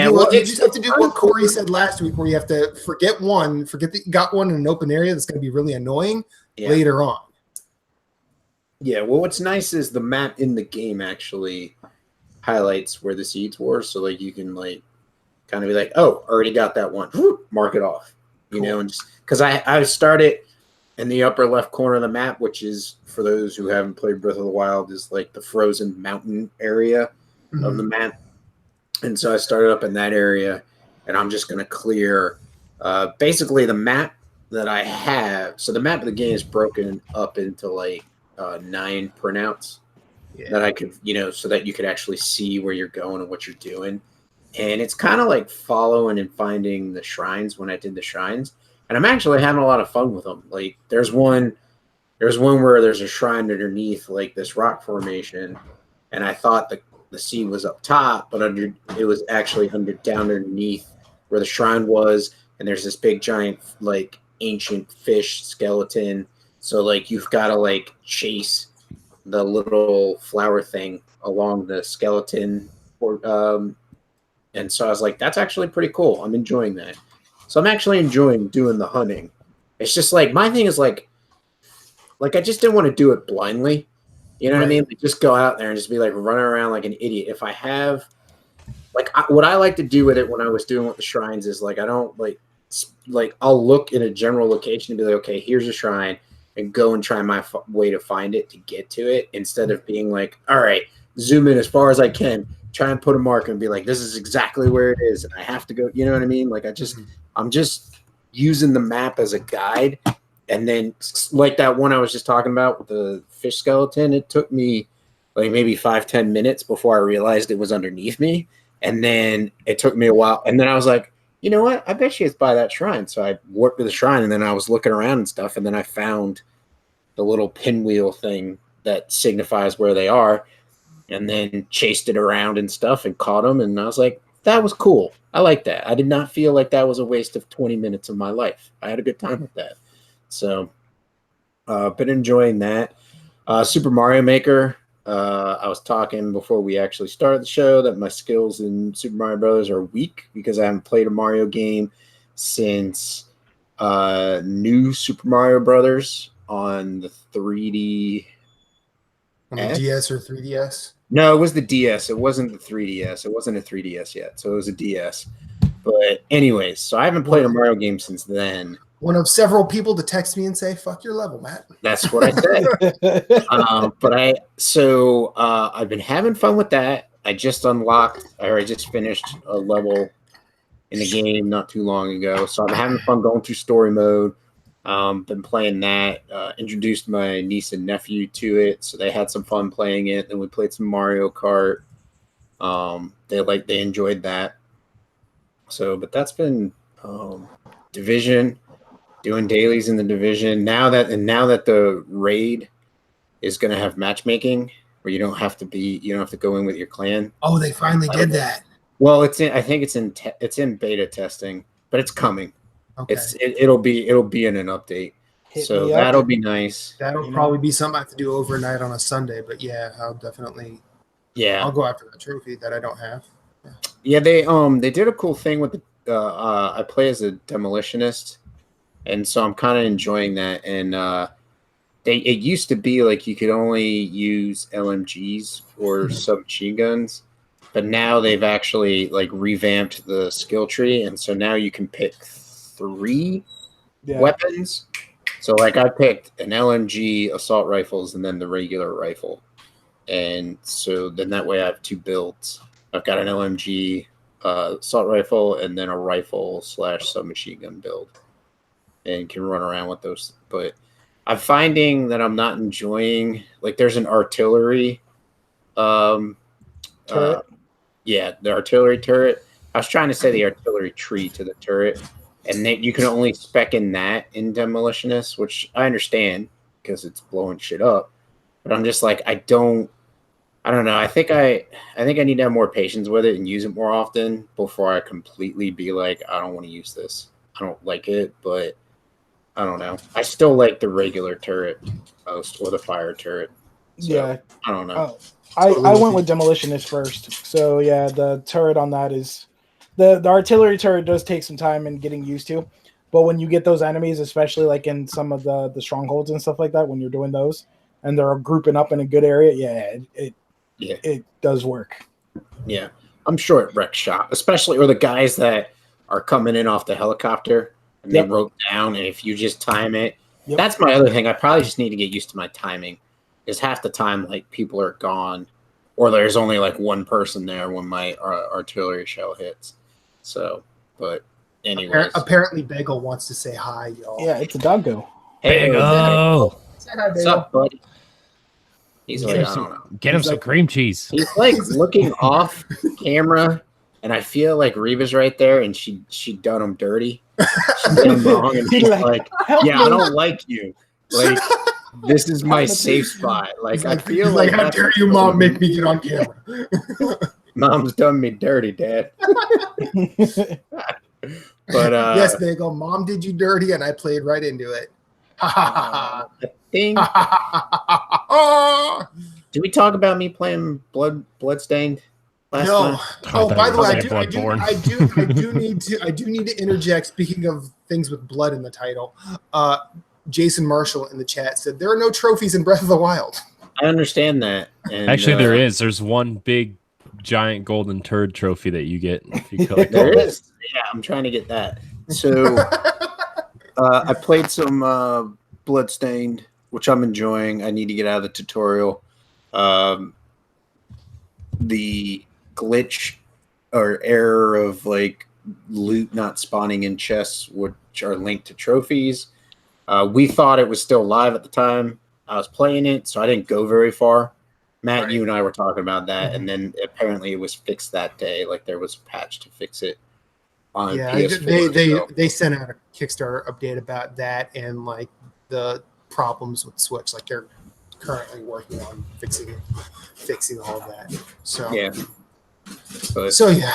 to do what Corey said last week, where you have to forget that you got one in an open area that's going to be really annoying later on. Yeah, well, what's nice is the map in the game actually highlights where the seeds were, so like you can like kind of be like, oh, already got that one, mark it off, you know, and just because I started in the upper left corner of the map, which is for those who haven't played Breath of the Wild, is like the frozen mountain area of the map. And so I started up in that area, and I'm just going to clear basically the map that I have. So the map of the game is broken up into like 9 printouts that I could, you know, so that you could actually see where you're going and what you're doing. And it's kind of like following and finding the shrines when I did the shrines. And I'm actually having a lot of fun with them. Like there's one where there's a shrine underneath like this rock formation, and I thought the seed was up top, but it was actually down underneath where the shrine was, and there's this big giant like ancient fish skeleton. So like you've got to like chase the little flower thing along the skeleton, and so I was like, that's actually pretty cool. I'm enjoying that. So I'm actually enjoying doing the hunting. It's just like my thing is like I just didn't want to do it blindly. You know what I mean? Like, just go out there and just be like running around like an idiot. If I have what I like to do with it when I was doing with the shrines is like I don't like I'll look in a general location and be like, okay, here's a shrine, and go and try my way to find it to get to it, instead of being like, all right, zoom in as far as I can, try and put a marker and be like, this is exactly where it is, and I have to go. You know what I mean? Like I'm just using the map as a guide. And then like that one I was just talking about with the fish skeleton, it took me like maybe 5-10 minutes before I realized it was underneath me. And then it took me a while. And then I was like, you know what? I bet you it's by that shrine. So I warped to the shrine, and then I was looking around and stuff. And then I found the little pinwheel thing that signifies where they are, and then chased it around and stuff and caught them. And I was like, that was cool. I like that. I did not feel like that was a waste of 20 minutes of my life. I had a good time with that. So, been enjoying that. Super Mario Maker. I was talking before we actually started the show that my skills in Super Mario Brothers are weak because I haven't played a Mario game since New Super Mario Brothers on the 3D. On the DS or 3DS? No, it was the DS. It wasn't the 3DS. It wasn't a 3DS yet, so it was a DS. But anyways, so I haven't played a Mario game since then. One of several people to text me and say, fuck your level, Matt. That's what I said. I've been having fun with that. I just finished a level in the game not too long ago. So I'm having fun going through story mode. Been playing that. Introduced my niece and nephew to it, so they had some fun playing it. Then we played some Mario Kart. They enjoyed that. So, but that's been Division. Doing dailies in the Division now that the raid is going to have matchmaking where you don't have to go in with your clan. Oh, they finally did that. Well, I think it's in beta testing, but it's coming. Okay. It'll be in an update. So that'll be nice. That'll probably be something I have to do overnight on a Sunday, but yeah, I'll definitely I'll go after that trophy that I don't have. Yeah, they did a cool thing with I play as a demolitionist. And so I'm kind of enjoying that. And it used to be like you could only use LMGs or submachine guns, but now they've actually like revamped the skill tree, and so now you can pick 3 weapons. So like I picked an LMG, assault rifles, and then the regular rifle. And so then that way I have 2 builds. I've got an LMG, assault rifle, and then a rifle / submachine gun build. And can run around with those. But I'm finding that I'm not enjoying, like there's an artillery turret. The artillery turret. I was trying to say the artillery tree to the turret, and then you can only spec in that in Demolitionist, which I understand because it's blowing shit up. But I'm just like, I don't I don't know. I think I need to have more patience with it and use it more often before I completely be like, I don't want to use this. I don't like it, but I don't know. I still like the regular turret most, or the fire turret. So, Yeah. I don't know. I went with demolitionist first. So yeah, the turret on that is the artillery turret does take some time in getting used to. But when you get those enemies, especially like in some of the strongholds and stuff like that, when you're doing those and they're grouping up in a good area, it does work. Yeah. I'm sure it wrecks shop, especially or the guys that are coming in off the helicopter and they rope down, and if you just time it. That's my other thing. I probably just need to get used to my timing. Is half the time like people are gone, or there's only like one person there when my artillery shell hits. So, but anyways, apparently Bagel wants to say hi, y'all. Yeah, it's a doggo. hey, Bagel. Say hi, what's Bagel. up, buddy? He's like, I don't know. Get him some cream cheese. He's like looking off camera, and I feel like Reva's right there, and she done him dirty. She did him wrong, and she's like, yeah, I don't like you. Like, this is my safe spot. Like, I feel like how dare you, Mom, make me get on camera? Mom's done me dirty, Dad. But yes, Bagel, Mom did you dirty, and I played right into it. Ding. Did we talk about me playing Bloodstained last No. time? Oh, by the way, Bloodborne. I do need to interject. Speaking of things with blood in the title, Jason Marshall in the chat said there are no trophies in Breath of the Wild. I understand that. And, Actually, there is. There's one big, giant golden turd trophy that you get if you collect all There of it. is. Yeah, I'm trying to get that. So I played some Bloodstained, which I'm enjoying. I need to get out of the tutorial. The glitch or error of like loot not spawning in chests, which are linked to trophies. We thought it was still live at the time I was playing it, so I didn't go very far. Matt, you and I were talking about that, and then apparently it was fixed that day. Like there was a patch to fix it on PS4. They sent out a Kickstarter update about that and like the problems with Switch. Like they're currently working on fixing all of that. So yeah. So yeah,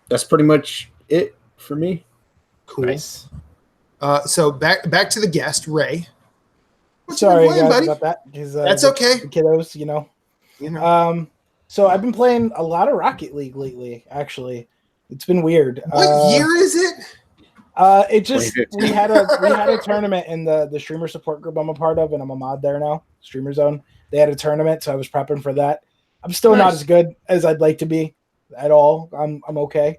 that's pretty much it for me. cool. Nice. So back to the guest, Ray. Sorry, playing, guys, buddy? about that. Because, That's okay. the kiddos, you know. So I've been playing a lot of Rocket League lately. Actually, it's been weird. What year is it? It just we had a tournament in the streamer support group I'm a part of, and I'm a mod there now. Streamer Zone. They had a tournament, so I was prepping for that. I'm still not as good as I'd like to be at all. I'm okay.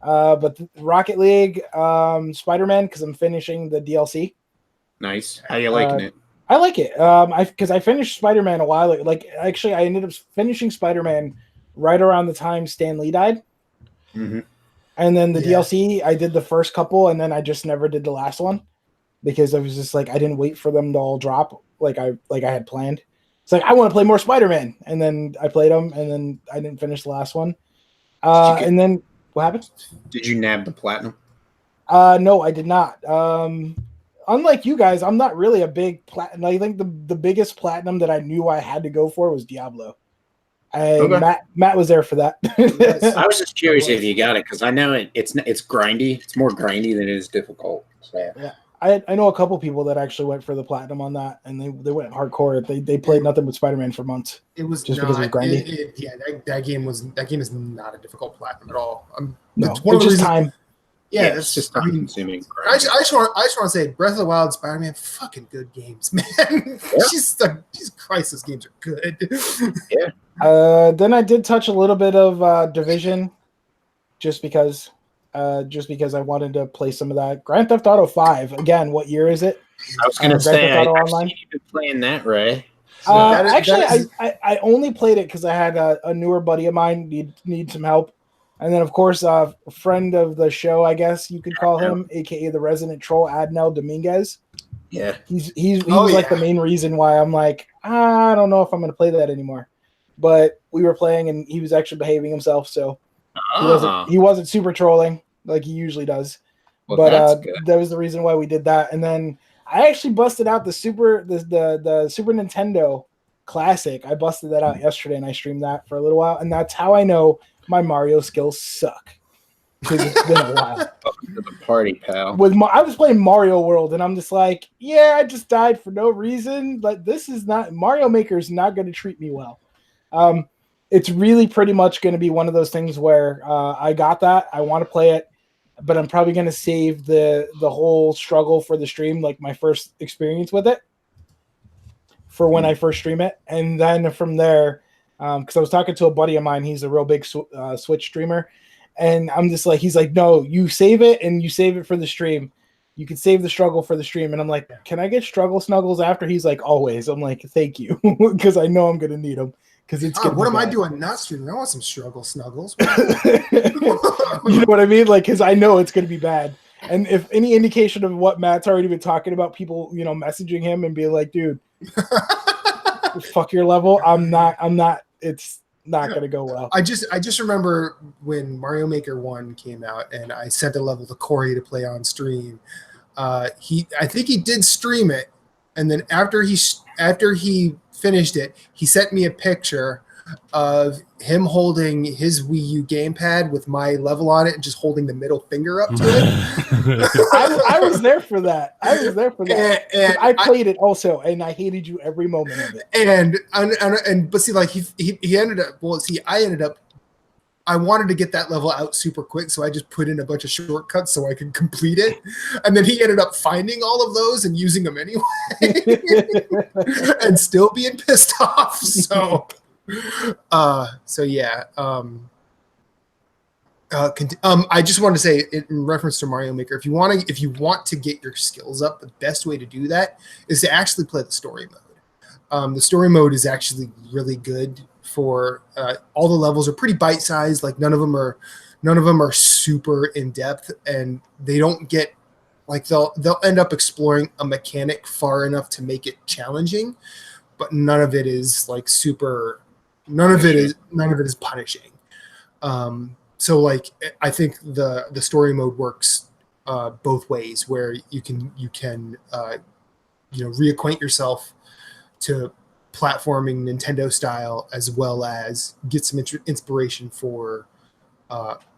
But Rocket League, Spider-Man, because I'm finishing the DLC. Nice. How you liking it? I like it. Because I finished Spider-Man a while ago. Like, actually, I ended up finishing Spider-Man right around the time Stan Lee died. Mm-hmm. And then the DLC, I did the first couple, and then I just never did the last one because I was just like, I didn't wait for them to all drop like I had planned. It's like, I want to play more Spider-Man, and then I played them, and then I didn't finish the last one. And then what happened? Did you nab the platinum? No, I did not. Unlike you guys, I'm not really a big platinum. I think the biggest platinum that I knew I had to go for was Diablo. Matt was there for that. I was just curious if you got it because I know it's grindy. It's more grindy than it is difficult. So. Yeah, I know a couple people that actually went for the platinum on that, and they went hardcore. They played nothing but Spider-Man for months. It was just because it was grindy. That game is not a difficult platinum at all. No, it's just time. Yeah, it's just time consuming. I just want to say, Breath of the Wild, Spider-Man, fucking good games, man. Yeah. Jesus Christ, those games are good. Yeah. Then I did touch a little bit of Division, just because I wanted to play some of that. Grand Theft Auto 5. Again, what year is it? I was gonna say I've seen you been playing that, Ray. I only played it because I had a newer buddy of mine need some help. And then, of course, a friend of the show, I guess you could call him, a.k.a. the resident troll, Adnel Dominguez. Yeah. He was like the main reason why I'm like, I don't know if I'm going to play that anymore. But we were playing, and he was actually behaving himself, so he wasn't super trolling like he usually does. Well, but that was the reason why we did that. And then I actually busted out the Super Nintendo Classic. I busted that out yesterday and I streamed that for a little while, and that's how I know my Mario skills suck. Because it's been a while. Welcome to the party, pal. I was playing Mario World, and I'm just like, yeah, I just died for no reason. But this is not Mario Maker is not going to treat me well. It's really pretty much going to be one of those things where I got that. I want to play it, but I'm probably going to save the whole struggle for the stream, like my first experience with it, for when I first stream it. And then from there, because I was talking to a buddy of mine, he's a real big Switch streamer. And I'm just like, he's like, no, you save it and you save it for the stream. You can save the struggle for the stream. And I'm like, can I get struggle snuggles after? He's like, always. I'm like, thank you. Because I know I'm going to need them. Because it's what am I doing not streaming? I want some struggle snuggles. You know what I mean? Like, because I know it's going to be bad. And if any indication of what Matt's already been talking about, people, messaging him and being like, dude, fuck your level. I'm not, it's not going to go well. I just remember when Mario Maker 1 came out and I sent a level to Corey to play on stream. I think he did stream it, and then after he finished it, he sent me a picture of him holding his Wii U gamepad with my level on it and just holding the middle finger up to it. I was there for that. And I played it also, and I hated you every moment of it. But see, like he ended up. Well, see, I ended up. I wanted to get that level out super quick, so I just put in a bunch of shortcuts so I could complete it. And then he ended up finding all of those and using them anyway, and still being pissed off. So yeah. I just wanted to say in reference to Mario Maker, if you want to get your skills up, the best way to do that is to actually play the story mode. The story mode is actually really good for all the levels are pretty bite-sized. Like none of them are super in depth, and they don't get like they'll end up exploring a mechanic far enough to make it challenging, but none of it is like super. None of it is punishing. So like I think the story mode works both ways, where you can reacquaint yourself to platforming Nintendo style, as well as get some inspiration for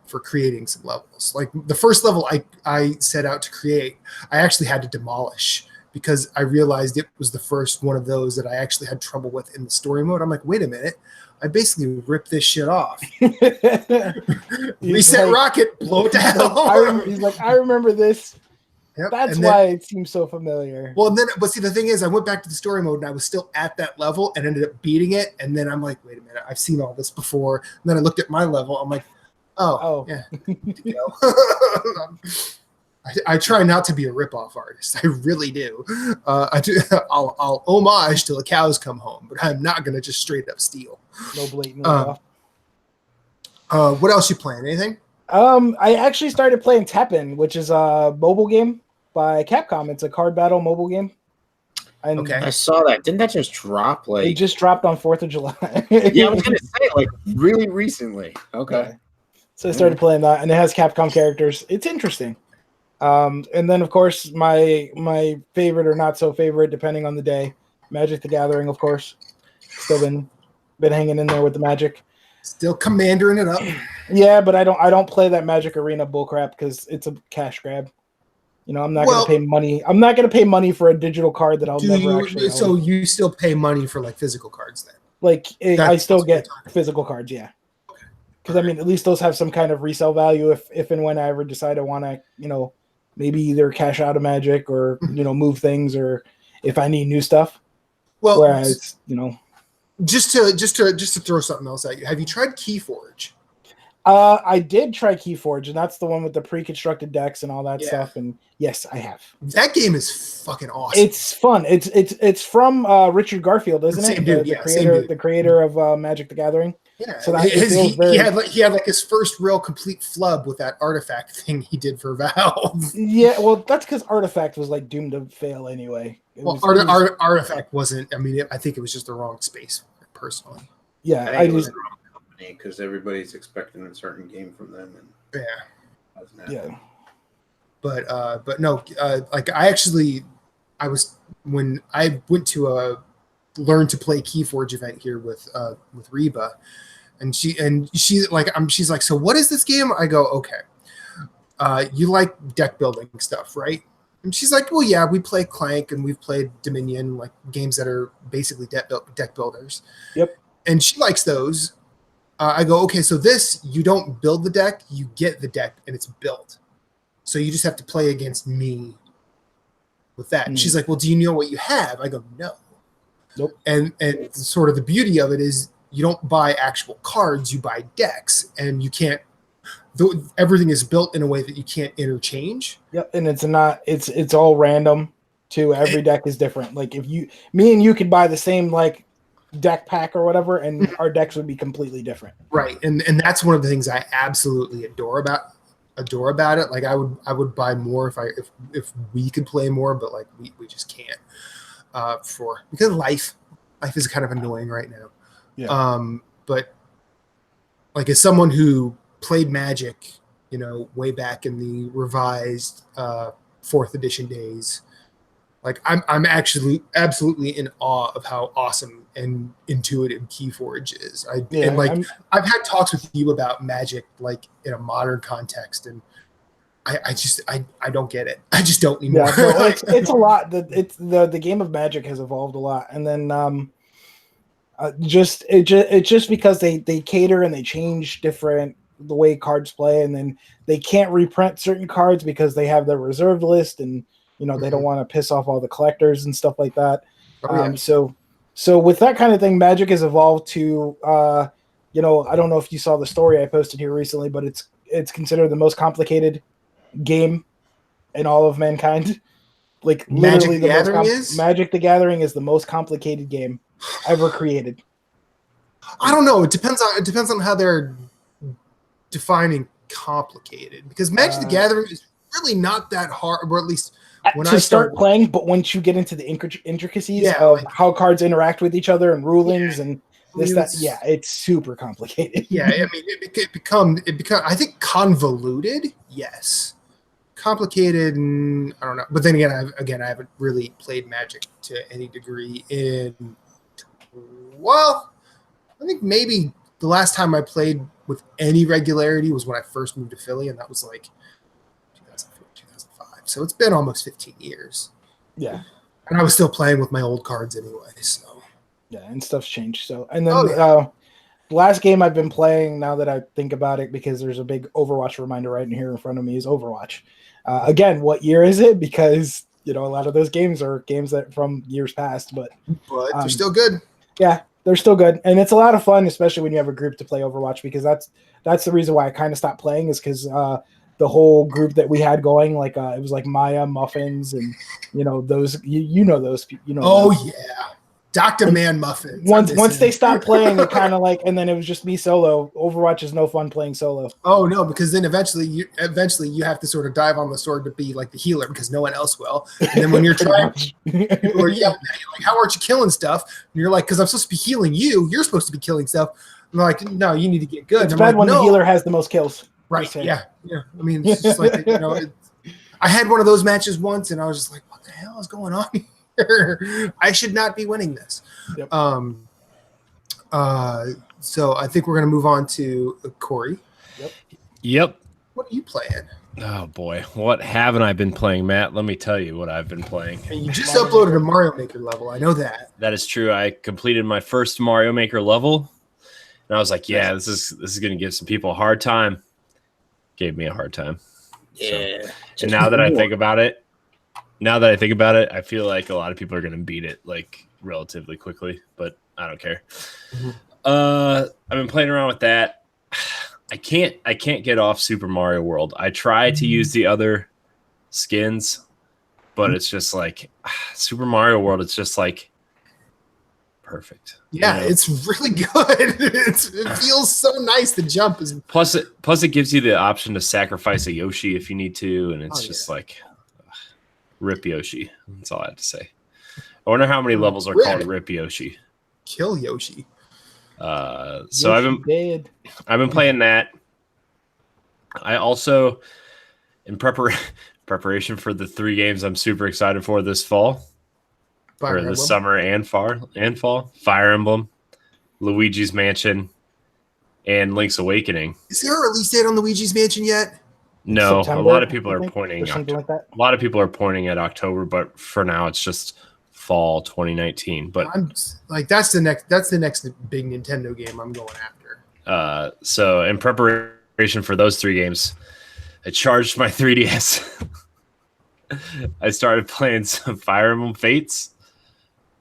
creating some levels. Like the first level I set out to create, I actually had to demolish because I realized it was the first one of those that I actually had trouble with in the story mode. I'm like, wait a minute, I basically ripped this shit off. Reset like, rocket, blow it to hell. He's like, I remember this. Yep. That's why it seems so familiar. Well, but see, the thing is, I went back to the story mode and I was still at that level and ended up beating it. And then I'm like, wait a minute, I've seen all this before. And then I looked at my level. I'm like, oh. Yeah. I try not to be a ripoff artist. I really do. I'll homage till the cows come home, but I'm not going to just straight up steal. No blatant ripoff. What else you playing? Anything? I actually started playing Tekken, which is a mobile game by Capcom. It's a card battle mobile game. And okay, I saw that. Didn't that just drop? It just dropped on 4th of July. Yeah, I was gonna say like really recently. Okay. Yeah. So I started playing that, and it has Capcom characters. It's interesting. And then of course my favorite or not so favorite, depending on the day, Magic the Gathering, of course. Still been hanging in there with the Magic. Still commandering it up. Yeah, but I don't play that Magic Arena bullcrap because it's a cash grab. I'm not going to pay money. I'm not going to pay money for a digital card that I'll never actually own. So you still pay money for like physical cards then? Like I still get physical cards, yeah. Because I mean, at least those have some kind of resale value if and when I ever decide I want to, maybe either cash out of Magic or move things, or if I need new stuff. Well, whereas just to throw something else at you, have you tried Keyforge? I did try Keyforge, and that's the one with the pre-constructed decks and all that stuff. And yes, I have. That game is fucking awesome. It's fun. It's from Richard Garfield, isn't it? Same dude, The creator of Magic the Gathering. Yeah, so he had like his first real complete flub with that artifact thing he did for Valve. Yeah, well, that's because Artifact was like doomed to fail anyway. Artifact wasn't. I mean, I think it was just the wrong space, personally. Yeah, I was the wrong company because everybody's expecting a certain game from them, and yeah. But no, like when I went to learn to play Keyforge event here with Reba, and she's like, so what is this game? I go, okay, you like deck building stuff, right? And she's like, well, yeah, we play Clank and we've played Dominion, like games that are basically deck builders. Yep. And she likes those. I go, okay, so this, you don't build the deck, you get the deck and it's built. So you just have to play against me with that. And she's like, well, do you know what you have? I go, no. Nope. And sort of the beauty of it is you don't buy actual cards, you buy decks, and you can't, everything is built in a way that you can't interchange. Yep, and it's all random too. Every deck is different. Like if me and you could buy the same like deck pack or whatever, and our decks would be completely different. Right, and that's one of the things I absolutely adore about it. Like I would buy more if we could play more, but like we just can't because life is kind of annoying right now. Yeah. But like as someone who played Magic, way back in the revised 4th edition days, like I'm actually absolutely in awe of how awesome and intuitive Keyforge is. I've had talks with you about Magic like in a modern context, and I don't get it. I just don't anymore. Yeah, no, it's a lot. The game of Magic has evolved a lot, and then just because they cater and they change different the way cards play, and then they can't reprint certain cards because they have their reserved list, and they don't want to piss off all the collectors and stuff like that. So with that kind of thing, Magic has evolved to I don't know if you saw the story I posted here recently, but it's considered the most complicated game in all of mankind. Like literally Magic the Gathering is the most complicated game ever created. I don't know. It depends on how they're defining complicated, because Magic the Gathering is really not that hard, or at least when I start playing. But once you get into the intricacies of how cards interact with each other and rulings and it's super complicated. Yeah, I mean, it become. I think convoluted, yes. Complicated, I don't know. But then again, I haven't really played Magic to any degree in. Well, I think maybe the last time I played with any regularity was when I first moved to Philly, and that was like 2004, 2005. So it's been almost 15 years. Yeah. And I was still playing with my old cards anyway, so. Yeah, and stuff's changed. So, and then the last game I've been playing, now that I think about it, because there's a big Overwatch reminder right in here in front of me, is Overwatch. Again, what year is it? Because, a lot of those games are games that from years past, but they're still good. Yeah, they're still good, and it's a lot of fun, especially when you have a group to play Overwatch. Because that's the reason why I kind of stopped playing, is because the whole group that we had going, like it was like Maya, Muffins, and those those people. Oh yeah, Dr. Man Muffins. Once they stopped playing, it kind of like, and then it was just me solo. Overwatch is no fun playing solo. Oh no, because then eventually you have to sort of dive on the sword to be like the healer, because no one else will. And then when you're trying, people are yelling at you like, "How aren't you killing stuff?" And you're like, "Because I'm supposed to be healing you. You're supposed to be killing stuff." And they're like, "No, you need to get good." It's bad when the healer has the most kills. Right? Yeah. I mean, it's just like I had one of those matches once, and I was just like, "What the hell is going on here? I should not be winning this." Yep. So I think we're going to move on to Corey. Yep. What are you playing? Oh boy, what haven't I been playing, Matt? Let me tell you what I've been playing. And you just uploaded a Mario Maker level. I know that. That is true. I completed my first Mario Maker level, and I was like, "Yeah, this is going to give some people a hard time." Gave me a hard time. Yeah. So, and now that I think about it, I feel like a lot of people are going to beat it like relatively quickly, but I don't care. Mm-hmm. I've been playing around with that. I can't get off Super Mario World. I try to use the other skins, but it's just like Super Mario World. It's just like perfect. Yeah, it's really good. It feels so nice to jump. Plus it gives you the option to sacrifice a Yoshi if you need to, and it's just like Rip Yoshi. That's all I have to say. I wonder how many levels are called Rip Yoshi. Kill Yoshi. So I've been playing that. I also, in preparation for the 3 games I'm super excited for this fall, Fire or the Emblem. summer and fall. Fire Emblem, Luigi's Mansion, and Link's Awakening. Is there a release date on Luigi's Mansion yet? No, September, a lot of people I are think, pointing or something like that. a lot of people are pointing at October, but for now it's just fall 2019. But I'm like that's the next big Nintendo game I'm going after. so in preparation for those 3 games, I charged my 3DS. I started playing some Fire Emblem Fates,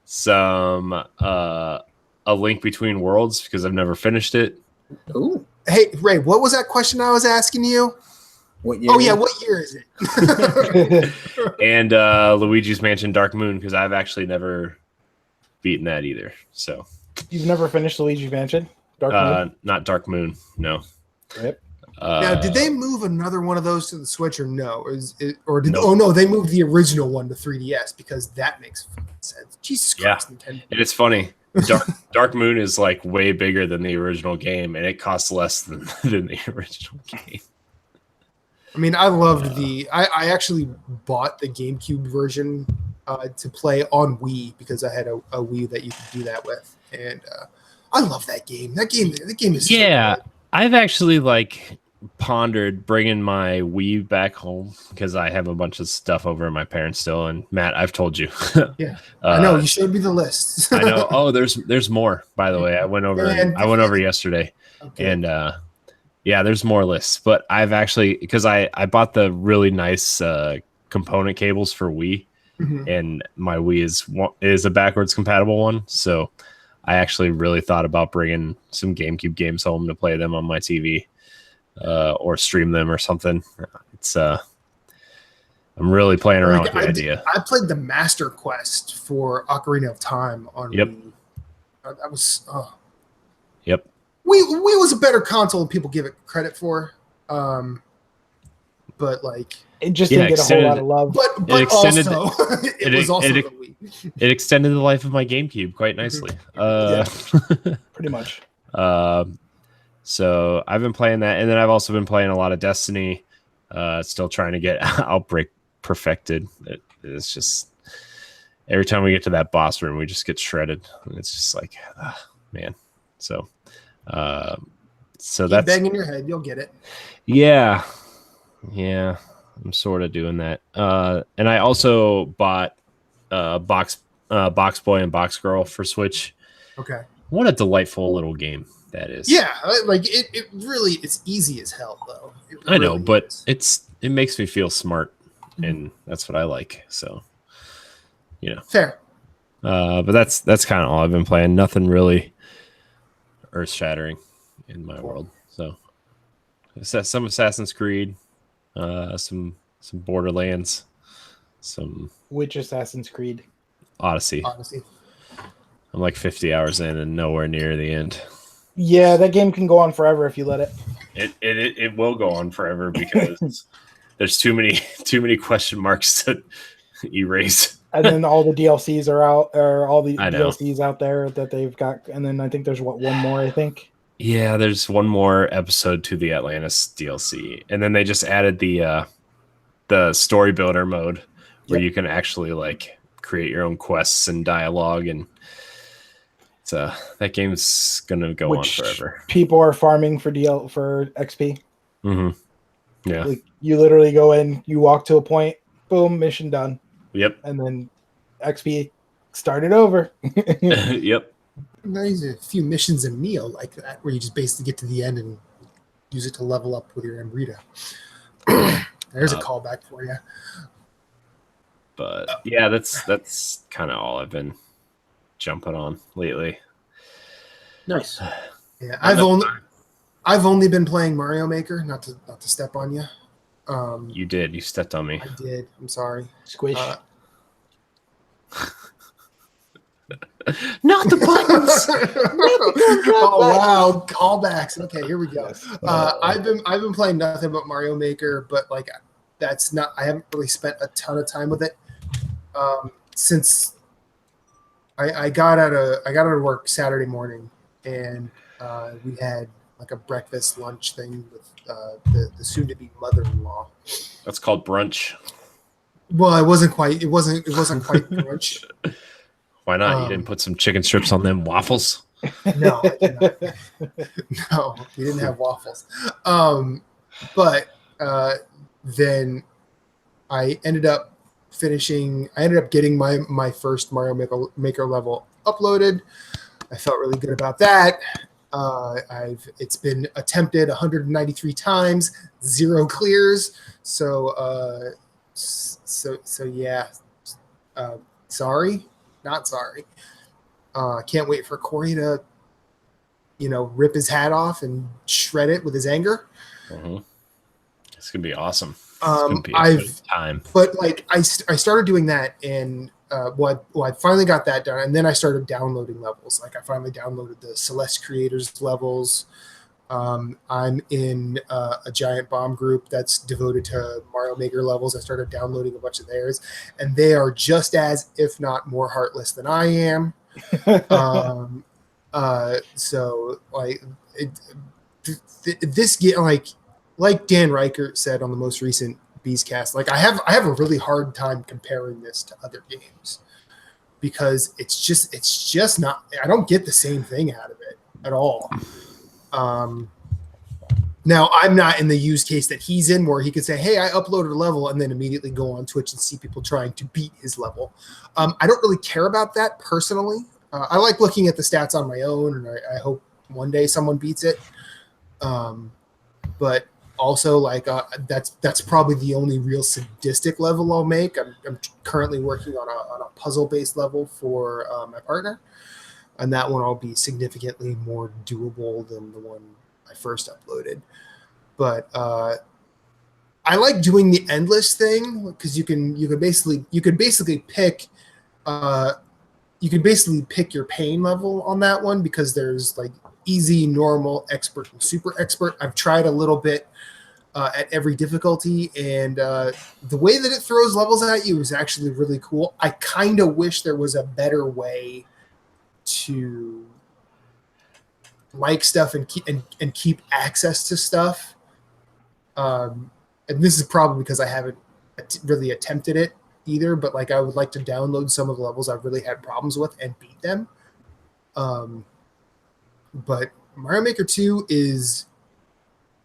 some A Link Between Worlds because I've never finished it. Ooh. Hey Ray, what was that question I was asking you? What year? Oh yeah, what year is it? And Luigi's Mansion Dark Moon because I've actually never beaten that either. So You've never finished Luigi's Mansion? Dark Moon? not Dark Moon, no. Yep. Now, did they move another one of those to the Switch or no? No. Oh no, they moved the original one to 3DS because that makes sense. Jesus Christ, Nintendo. And it's funny. Dark Moon is like way bigger than the original game, and it costs less than the original game. I mean, I loved I actually bought the GameCube version to play on Wii because I had a Wii that you could do that with, and I love that game. The game is so good. I've actually like pondered bringing my Wii back home because I have a bunch of stuff over at my parents still. And Matt, I've told you. Yeah, I know you showed me the list. I know. Oh, there's more. By the way, I went over yesterday, Okay. and yeah, there's more lists. But I've actually because I bought the really nice component cables for Wii, and my Wii is a backwards compatible one, so I actually really thought about bringing some GameCube games home to play them on my TV. Or stream them or something. It's I'm really playing around with the idea. I played the Master Quest for Ocarina of Time on Wii. That was Yep. Wii was a better console than people give it credit for. But like it just didn't get a whole lot of love. But it extended, also it was also the Wii. It extended the life of my GameCube quite nicely. Pretty much. So I've been playing that, and then I've also been playing a lot of Destiny. Still trying to get Outbreak perfected. It's just every time we get to that boss room, we just get shredded. And it's just like, man. So Keep that's banging your head, you'll get it. Yeah, I'm sort of doing that. And I also bought Box Boy and Box Girl for Switch. Okay. What a delightful little game that is. Yeah, like it really it's easy as hell though. I know, really but is. it makes me feel smart, and that's what I like. So, fair. But that's kind of all I've been playing. Nothing really earth shattering in my world. So, some Assassin's Creed, some Borderlands, some Which Assassin's Creed? Odyssey. I'm like 50 hours in and nowhere near the end. Yeah, that game can go on forever if you let it. It will go on forever because there's too many question marks to erase. And then all the DLCs are out, or all the I know. DLCs out there that they've got. And then I think there's one more, I think. Yeah, there's one more episode to the Atlantis DLC. And then they just added the story builder mode where you can actually like create your own quests and dialogue, and that game's gonna go on forever. People are farming for XP. Mm-hmm. Yeah. Like you literally go in, you walk to a point, boom, mission done. Yep. And then XP started over. Yep. There's a few missions in Neo like that where you just basically get to the end and use it to level up with your Ambrita. There's a callback for you. But yeah, that's kind of all I've been jumping on lately. Nice. Yeah, I've only been playing Mario Maker. Not to step on you. You stepped on me. I did. I'm sorry. Squish. Not the buttons. Oh wow, callbacks. Okay, here we go. I've been playing nothing but Mario Maker, but like that's not. I haven't really spent a ton of time with it since I got out of work Saturday morning, and we had like a breakfast lunch thing with the soon-to-be mother-in-law. That's called brunch. Well, it wasn't quite brunch. Why not? You didn't put some chicken strips on them waffles? No, I did not. No, we didn't have waffles. But then I ended up getting my first Mario Maker level uploaded. I felt really good about that. It's been attempted 193 times, 0 clears. So yeah. Sorry, not sorry. Can't wait for Corey to, rip his hat off and shred it with his anger. Mm-hmm. It's gonna be awesome. It's gonna be a good time. But like I started doing that, and I finally got that done, and then I started downloading levels. Like I finally downloaded the Celeste Creators levels. I'm in a giant bomb group that's devoted to Mario Maker levels. I started downloading a bunch of theirs, and they are just as, if not more, heartless than I am. So like this game, like Dan Reichert said on the most recent Beescast, like I have a really hard time comparing this to other games because it's just not. I don't get the same thing out of it at all. Now I'm not in the use case that he's in where he could say, hey, I uploaded a level and then immediately go on Twitch and see people trying to beat his level. I don't really care about that personally. I like looking at the stats on my own, and I hope one day someone beats it. But also, like that's probably the only real sadistic level I'll make. I'm currently working on a puzzle-based level for my partner, and that one will be significantly more doable than the one I first uploaded. But I like doing the endless thing because you can basically pick your pain level on that one because there's like easy, normal, expert, and super expert. I've tried a little bit at every difficulty, and the way that it throws levels at you is actually really cool. I kind of wish there was a better way to like stuff and keep access to stuff. And this is probably because I haven't really attempted it either, but like I would like to download some of the levels I've really had problems with and beat them. But Mario Maker 2 is,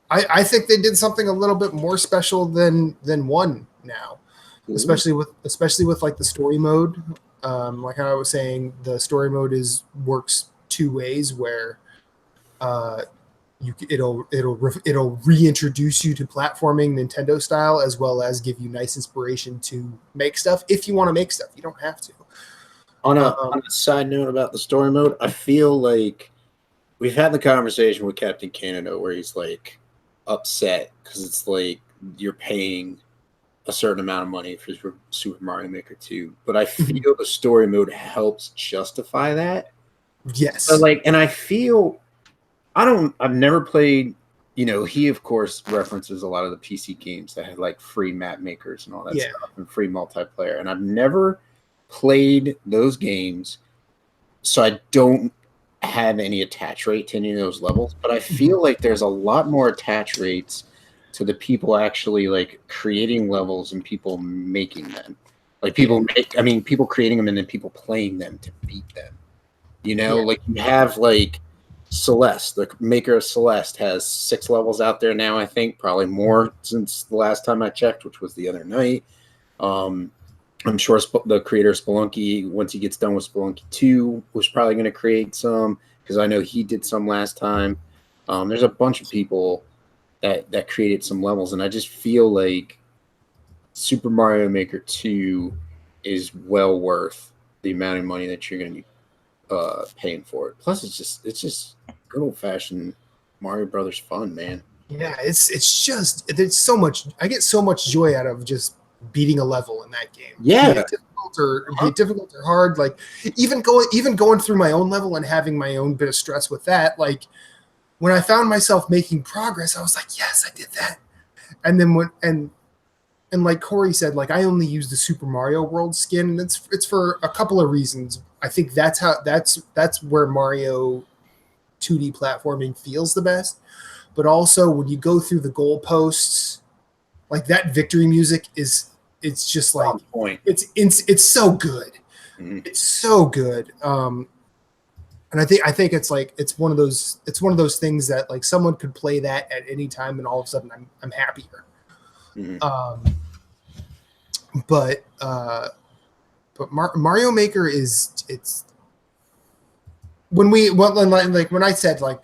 I think they did something a little bit more special than 1 now, especially with like the story mode. Like how I was saying, the story mode works 2 ways where it'll reintroduce you to platforming Nintendo style, as well as give you nice inspiration to make stuff. If you want to make stuff, you don't have to. On a side note about the story mode, I feel like we've had the conversation with Captain Canada where he's like upset because it's like you're paying a certain amount of money for Super Mario Maker 2, but I feel the story mode helps justify that. Yes. So and I feel I've never played, he of course references a lot of the PC games that had like free map makers and all that stuff and free multiplayer. And I've never played those games, so I don't have any attach rate to any of those levels, but I feel like there's a lot more attach rates to the people actually like creating levels and people making them. Like people creating them and then people playing them to beat them. Like you have like Celeste, the maker of Celeste, has 6 levels out there now, I think, probably more since the last time I checked, which was the other night. I'm sure the creator of Spelunky, once he gets done with Spelunky 2, was probably going to create some, because I know he did some last time. There's a bunch of people that created some levels, and I just feel like Super Mario Maker 2 is well worth the amount of money that you're going to be paying for it. Plus, it's just good old fashioned Mario Brothers fun, man. Yeah, there's so much. I get so much joy out of just beating a level in that game. Yeah, be it difficult or hard. Like even going through my own level and having my own bit of stress with that. Like when I found myself making progress, I was like, yes, I did that. And then and like Corey said, like I only use the Super Mario World skin, and it's for a couple of reasons. I think that's where Mario 2D platforming feels the best. But also when you go through the goalposts, like that victory music it's just like point. It's so good. It's so good. And I think it's like it's one of those things that like someone could play that at any time and all of a sudden I'm happier. But Mario Maker it's when I said like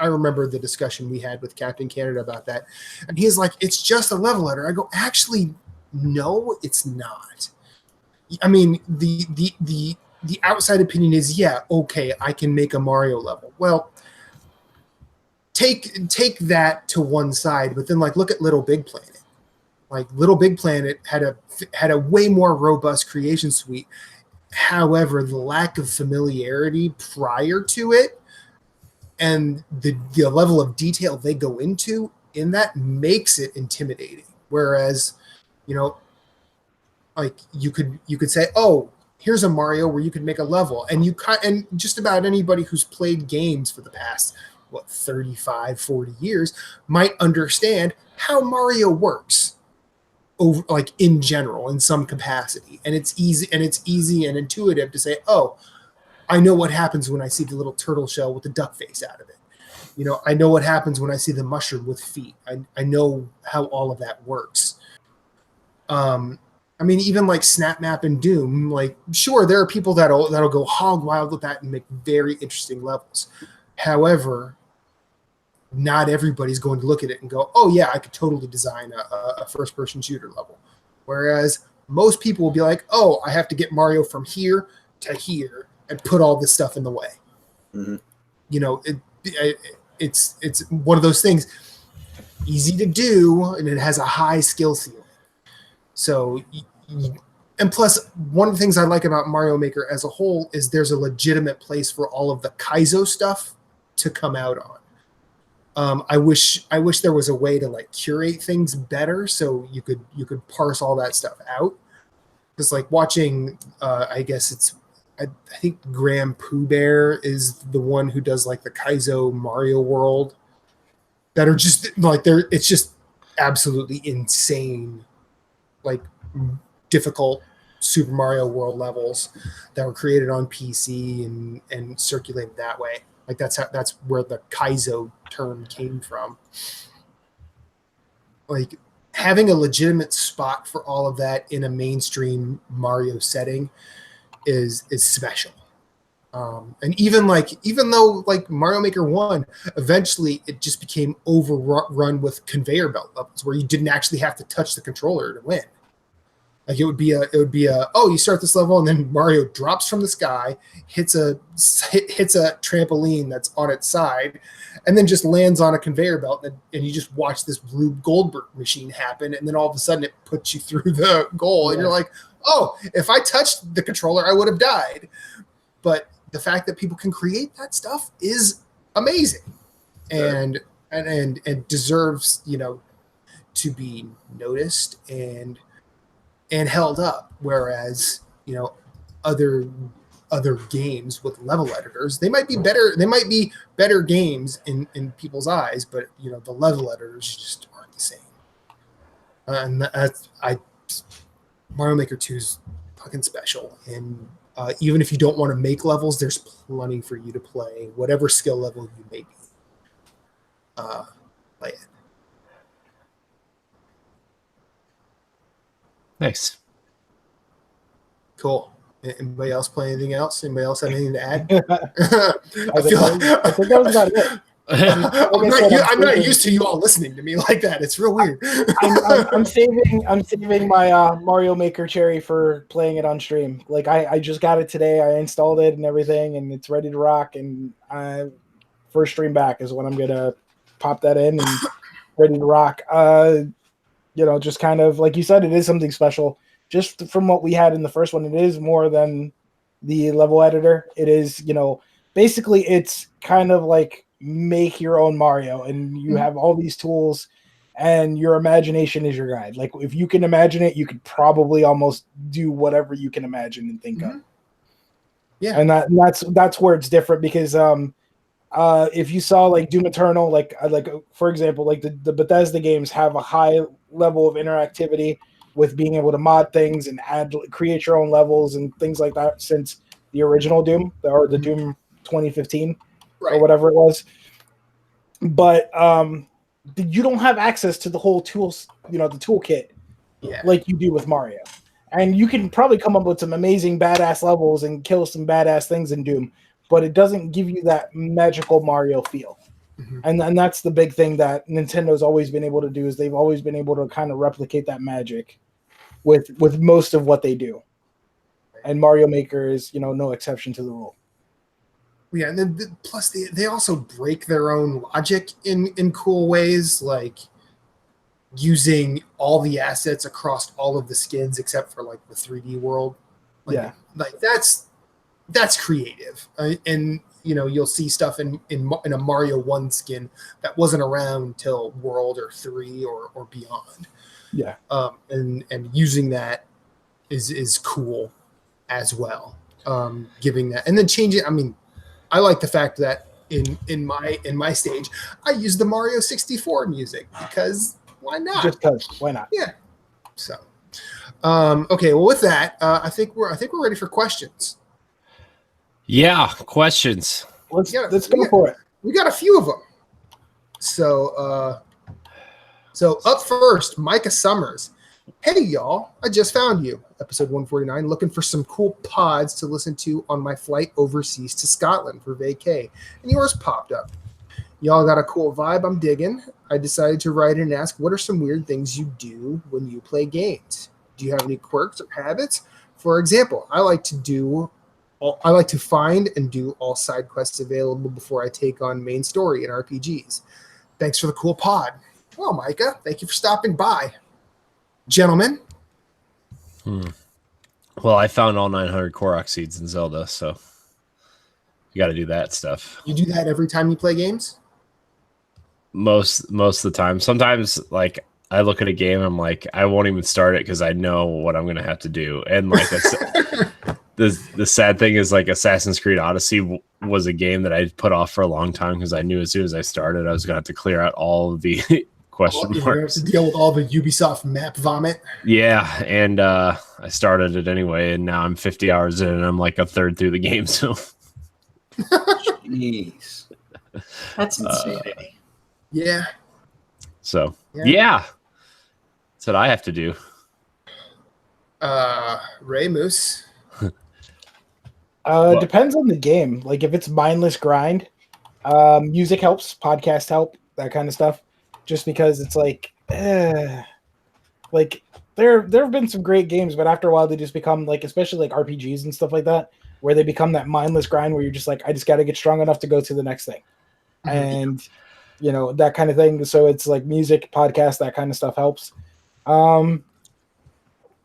I remember the discussion we had with Captain Canada about that, and he's like, it's just a level editor. I go, actually, no, it's not. I mean, the outside opinion is, yeah, okay, I can make a Mario level. Well, take that to one side, but then like look at Little Big Planet. Like Little Big Planet had a way more robust creation suite. However, the lack of familiarity prior to it and the level of detail they go into in that makes it intimidating. Whereas, like you could say, oh, here's a Mario where you could make a level, and and just about anybody who's played games for the past 35, 40 years might understand how Mario works over like in general in some capacity. And it's easy and intuitive to say, oh, I know what happens when I see the little turtle shell with the duck face out of it. I know what happens when I see the mushroom with feet. I know how all of that works. I mean, even like Snap Map and Doom, like, sure, there are people that'll go hog wild with that and make very interesting levels. However, not everybody's going to look at it and go, oh yeah, I could totally design a first-person shooter level. Whereas most people will be like, oh, I have to get Mario from here to here and put all this stuff in the way. It's one of those things, easy to do, and it has a high skill ceiling. So, and plus, one of the things I like about Mario Maker as a whole is there's a legitimate place for all of the Kaizo stuff to come out on. I wish there was a way to like curate things better so you could parse all that stuff out. Because like watching, I think Graham Pooh Bear is the one who does like the Kaizo Mario World that are just like it's just absolutely insane, like difficult Super Mario World levels that were created on PC and circulated that way. Like that's where the Kaizo term came from. Like having a legitimate spot for all of that in a mainstream Mario setting is special. And even though like Mario Maker 1, eventually it just became overrun with conveyor belt levels where you didn't actually have to touch the controller to win. Like it would be oh, you start this level and then Mario drops from the sky, hits a trampoline that's on its side, and then just lands on a conveyor belt, and you just watch this Rube Goldberg machine happen, and then all of a sudden it puts you through the goal, and you're like, oh, if I touched the controller, I would have died. But the fact that people can create that stuff is amazing, and deserves to be noticed and held up. Whereas other games with level editors, they might be better games in people's eyes, but the level editors just aren't the same. And Mario Maker 2 is fucking special, and even if you don't want to make levels, there's plenty for you to play, whatever skill level you may be. Play it. Nice. Cool. Anybody else play anything else? Anybody else have anything to add? I think that was about it. I'm not used to you all listening to me like that. It's real weird. I'm saving my Mario Maker cherry for playing it on stream. Like I just got it today. I installed it and everything, and it's ready to rock. And first stream back is when I'm gonna pop that in and ready to rock. Just kind of like you said, it is something special. Just from what we had in the first one, it is more than the level editor. It is, basically it's kind of like make your own Mario, and you have all these tools, and your imagination is your guide. Like if you can imagine it, you could probably almost do whatever you can imagine and think of. Yeah, and that's where it's different, because if you saw like Doom Eternal, like for example, like the Bethesda games have a high level of interactivity with being able to mod things and create your own levels and things like that since the original Doom or the Doom 2015 or whatever it was. But you don't have access to the whole tools, the toolkit like you do with Mario. And you can probably come up with some amazing badass levels and kill some badass things in Doom, but it doesn't give you that magical Mario feel. And that's the big thing that Nintendo's always been able to do, is they've always been able to kind of replicate that magic with most of what they do. And Mario Maker is, no exception to the rule. Yeah, and then plus they also break their own logic in cool ways, like using all the assets across all of the skins except for like the 3D world. Like that's creative, and you'll see stuff in a Mario 1 skin that wasn't around till World or 3 or beyond. Yeah, and using that is cool as well. Giving that and then changing. I mean, I like the fact that in my stage, I use the Mario 64 music because why not? Just because, why not? Yeah. So, okay. Well, with that, I think we're ready for questions. Yeah, questions. Let's go for it. We got a few of them. So up first, Micah Summers. Hey, y'all. I just found you. Episode 149. Looking for some cool pods to listen to on my flight overseas to Scotland for vacay. And yours popped up. Y'all got a cool vibe I'm digging. I decided to write in and ask, what are some weird things you do when you play games? Do you have any quirks or habits? For example, I like to find and do all side quests available before I take on main story in RPGs. Thanks for the cool pod. Well, Micah, thank you for stopping by. Gentlemen? Well, I found all 900 Korok seeds in Zelda, so you got to do that stuff. You do that every time you play games? Most of the time. Sometimes, like, I look at a game, I'm like, I won't even start it because I know what I'm going to have to do. And, like, the sad thing is, like, Assassin's Creed Odyssey was a game that I put off for a long time because I knew as soon as I started, I was going to have to clear out all of the question marks. You have to deal with all the Ubisoft map vomit. Yeah, and I started it anyway, and now I'm 50 hours in, and I'm like a third through the game. So, jeez, that's insanity. Yeah. So, yeah. That's what I have to do. Ray Moose. Depends on the game. Like if it's mindless grind, music helps, podcast help, that kind of stuff. Just because it's like there have been some great games, but after a while they just become like, especially like RPGs and stuff like that, where they become that mindless grind where you're just like, I just got to get strong enough to go to the next thing, and that kind of thing. So it's like music, podcast, that kind of stuff helps.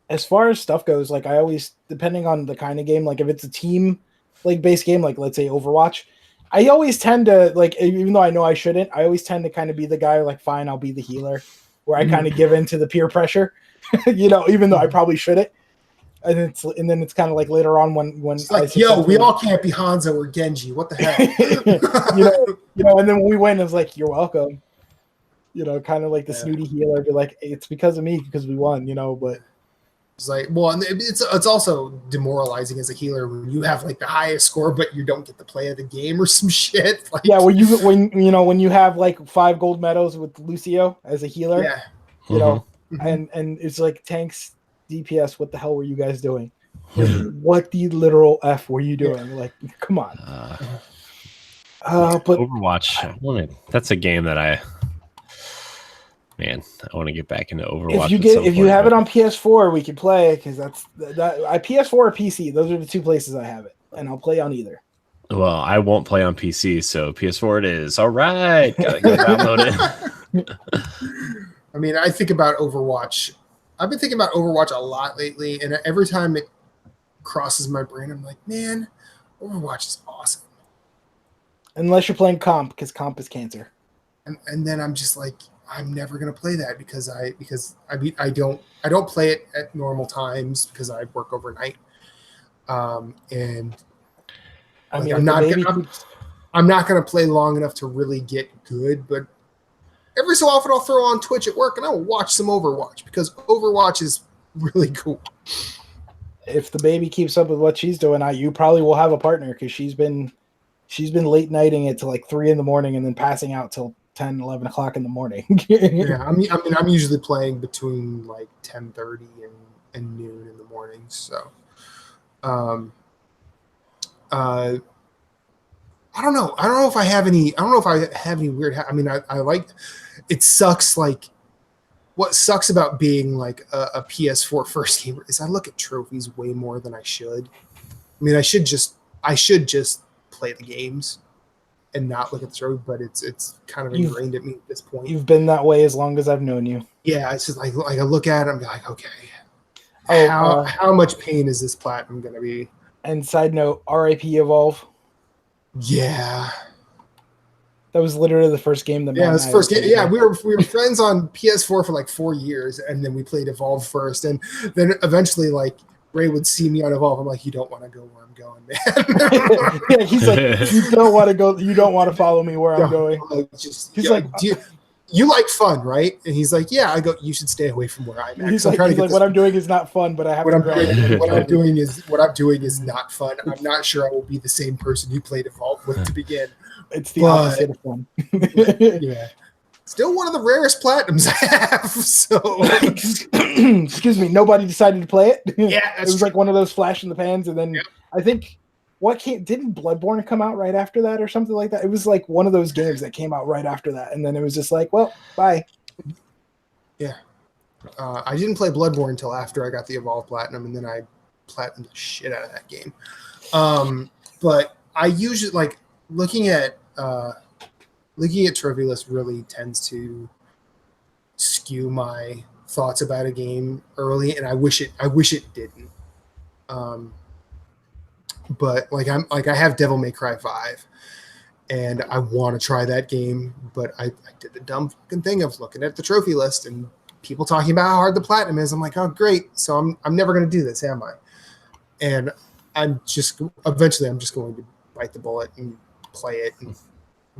As far as stuff goes, like I always, depending on the kind of game, like if it's a team like based game, like let's say Overwatch, I always tend to, like, even though I know I shouldn't, I always tend to kind of be the guy like, fine, I'll be the healer, where I kind of give in to the peer pressure, even though I probably shouldn't. And then it's kind of like later on when it's like, yo, we all can't be Hanzo or Genji. What the heck? And then when we win, it's like, you're welcome. Kind of like the snooty healer, be like, hey, it's because of me because we won, but. It's like, well, and it's also demoralizing as a healer when you have like the highest score, but you don't get the play of the game or some shit. Like, yeah, when you have like 5 gold medals with Lucio as a healer, and it's like tanks, DPS. What the hell were you guys doing? What the literal F were you doing? Yeah. Like, come on. But Overwatch, that's a game that I want to get back into Overwatch. If you have it on PS4, we can play, because that's PS4 or PC. Those are the two places I have it, and I'll play on either. Well, I won't play on PC, so PS4 it is. All right, gotta go download it. I mean, I think about Overwatch. I've been thinking about Overwatch a lot lately, and every time it crosses my brain, I'm like, man, Overwatch is awesome. Unless you're playing comp, because comp is cancer. And then I'm just like, I'm never gonna play that because I don't play it at normal times because I work overnight. And I mean, I'm not gonna play long enough to really get good, but every so often I'll throw on Twitch at work and I'll watch some Overwatch because Overwatch is really cool. If the baby keeps up with what she's doing, you probably will have a partner because she's been late nighting it to like 3 a.m. and then passing out till 10, 11 o'clock in the morning. Yeah, I mean, I'm usually playing between like 10:30 and noon in the mornings. So, I don't know. I don't know if I have any. I don't know if I have any weird. I mean, I like. It sucks. Like, what sucks about being like a PS4 first gamer is I look at trophies way more than I should. I mean, I should just play the games and not look at the trophy. But it's kind of ingrained at me at this point. You've been that way as long as I've known you. Yeah, it's just like I look at it, I'm like, okay, Oh, how much pain is this platinum going to be? And side note, RIP Evolve. Yeah. That was literally the first game that. Yeah, it was the first game. Yeah, we were friends on PS4 for like 4 years, and then we played Evolve first, and then eventually, like Ray would see me on Evolve. I'm like, you don't want to go where I'm going, man. Yeah, he's like, you don't want to go. You don't want to follow me where I'm going. He's like, you like fun, right? And he's like, yeah. I go, you should stay away from where I'm at. He's like, what I'm doing is not fun, but I have to. What I'm doing is not fun. I'm not sure I will be the same person you played Evolve with to begin. It's the opposite of fun. Yeah. Still one of the rarest platinums I have. So, excuse me, nobody decided to play it. Yeah, it was like one of those flash in the pans, and then I think didn't Bloodborne come out right after that or something like that? It was like one of those games that came out right after that, and then it was just like, well, bye. Yeah, I didn't play Bloodborne until after I got the Evolve Platinum, and then I platinumed the shit out of that game. But I usually like looking at trophy lists really tends to skew my thoughts about a game early, and I wish it didn't. But I have Devil May Cry 5, and I want to try that game, but I did the dumb fucking thing of looking at the trophy list and people talking about how hard the platinum is. I'm like, oh great, so I'm never going to do this, am I? And eventually I'm just going to bite the bullet and play it and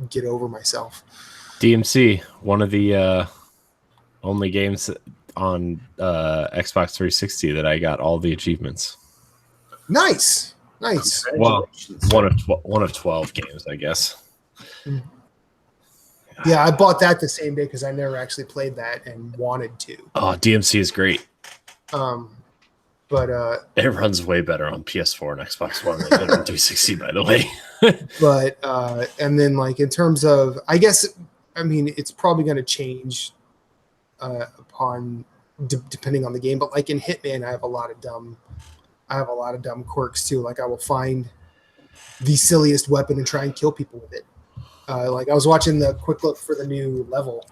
get over myself. DMC, one of the only games on Xbox 360 that I got all the achievements. Nice. Well, one of 12 games, I guess. Yeah, I bought that the same day because I never actually played that and wanted to. Oh, DMC is great. But it runs way better on PS4 and Xbox One than on 360, by the way. But and then like in terms of, I guess, I mean, it's probably going to change depending on the game. But like in Hitman, I have a lot of dumb quirks too. Like I will find the silliest weapon and try and kill people with it. Like I was watching the quick look for the new level,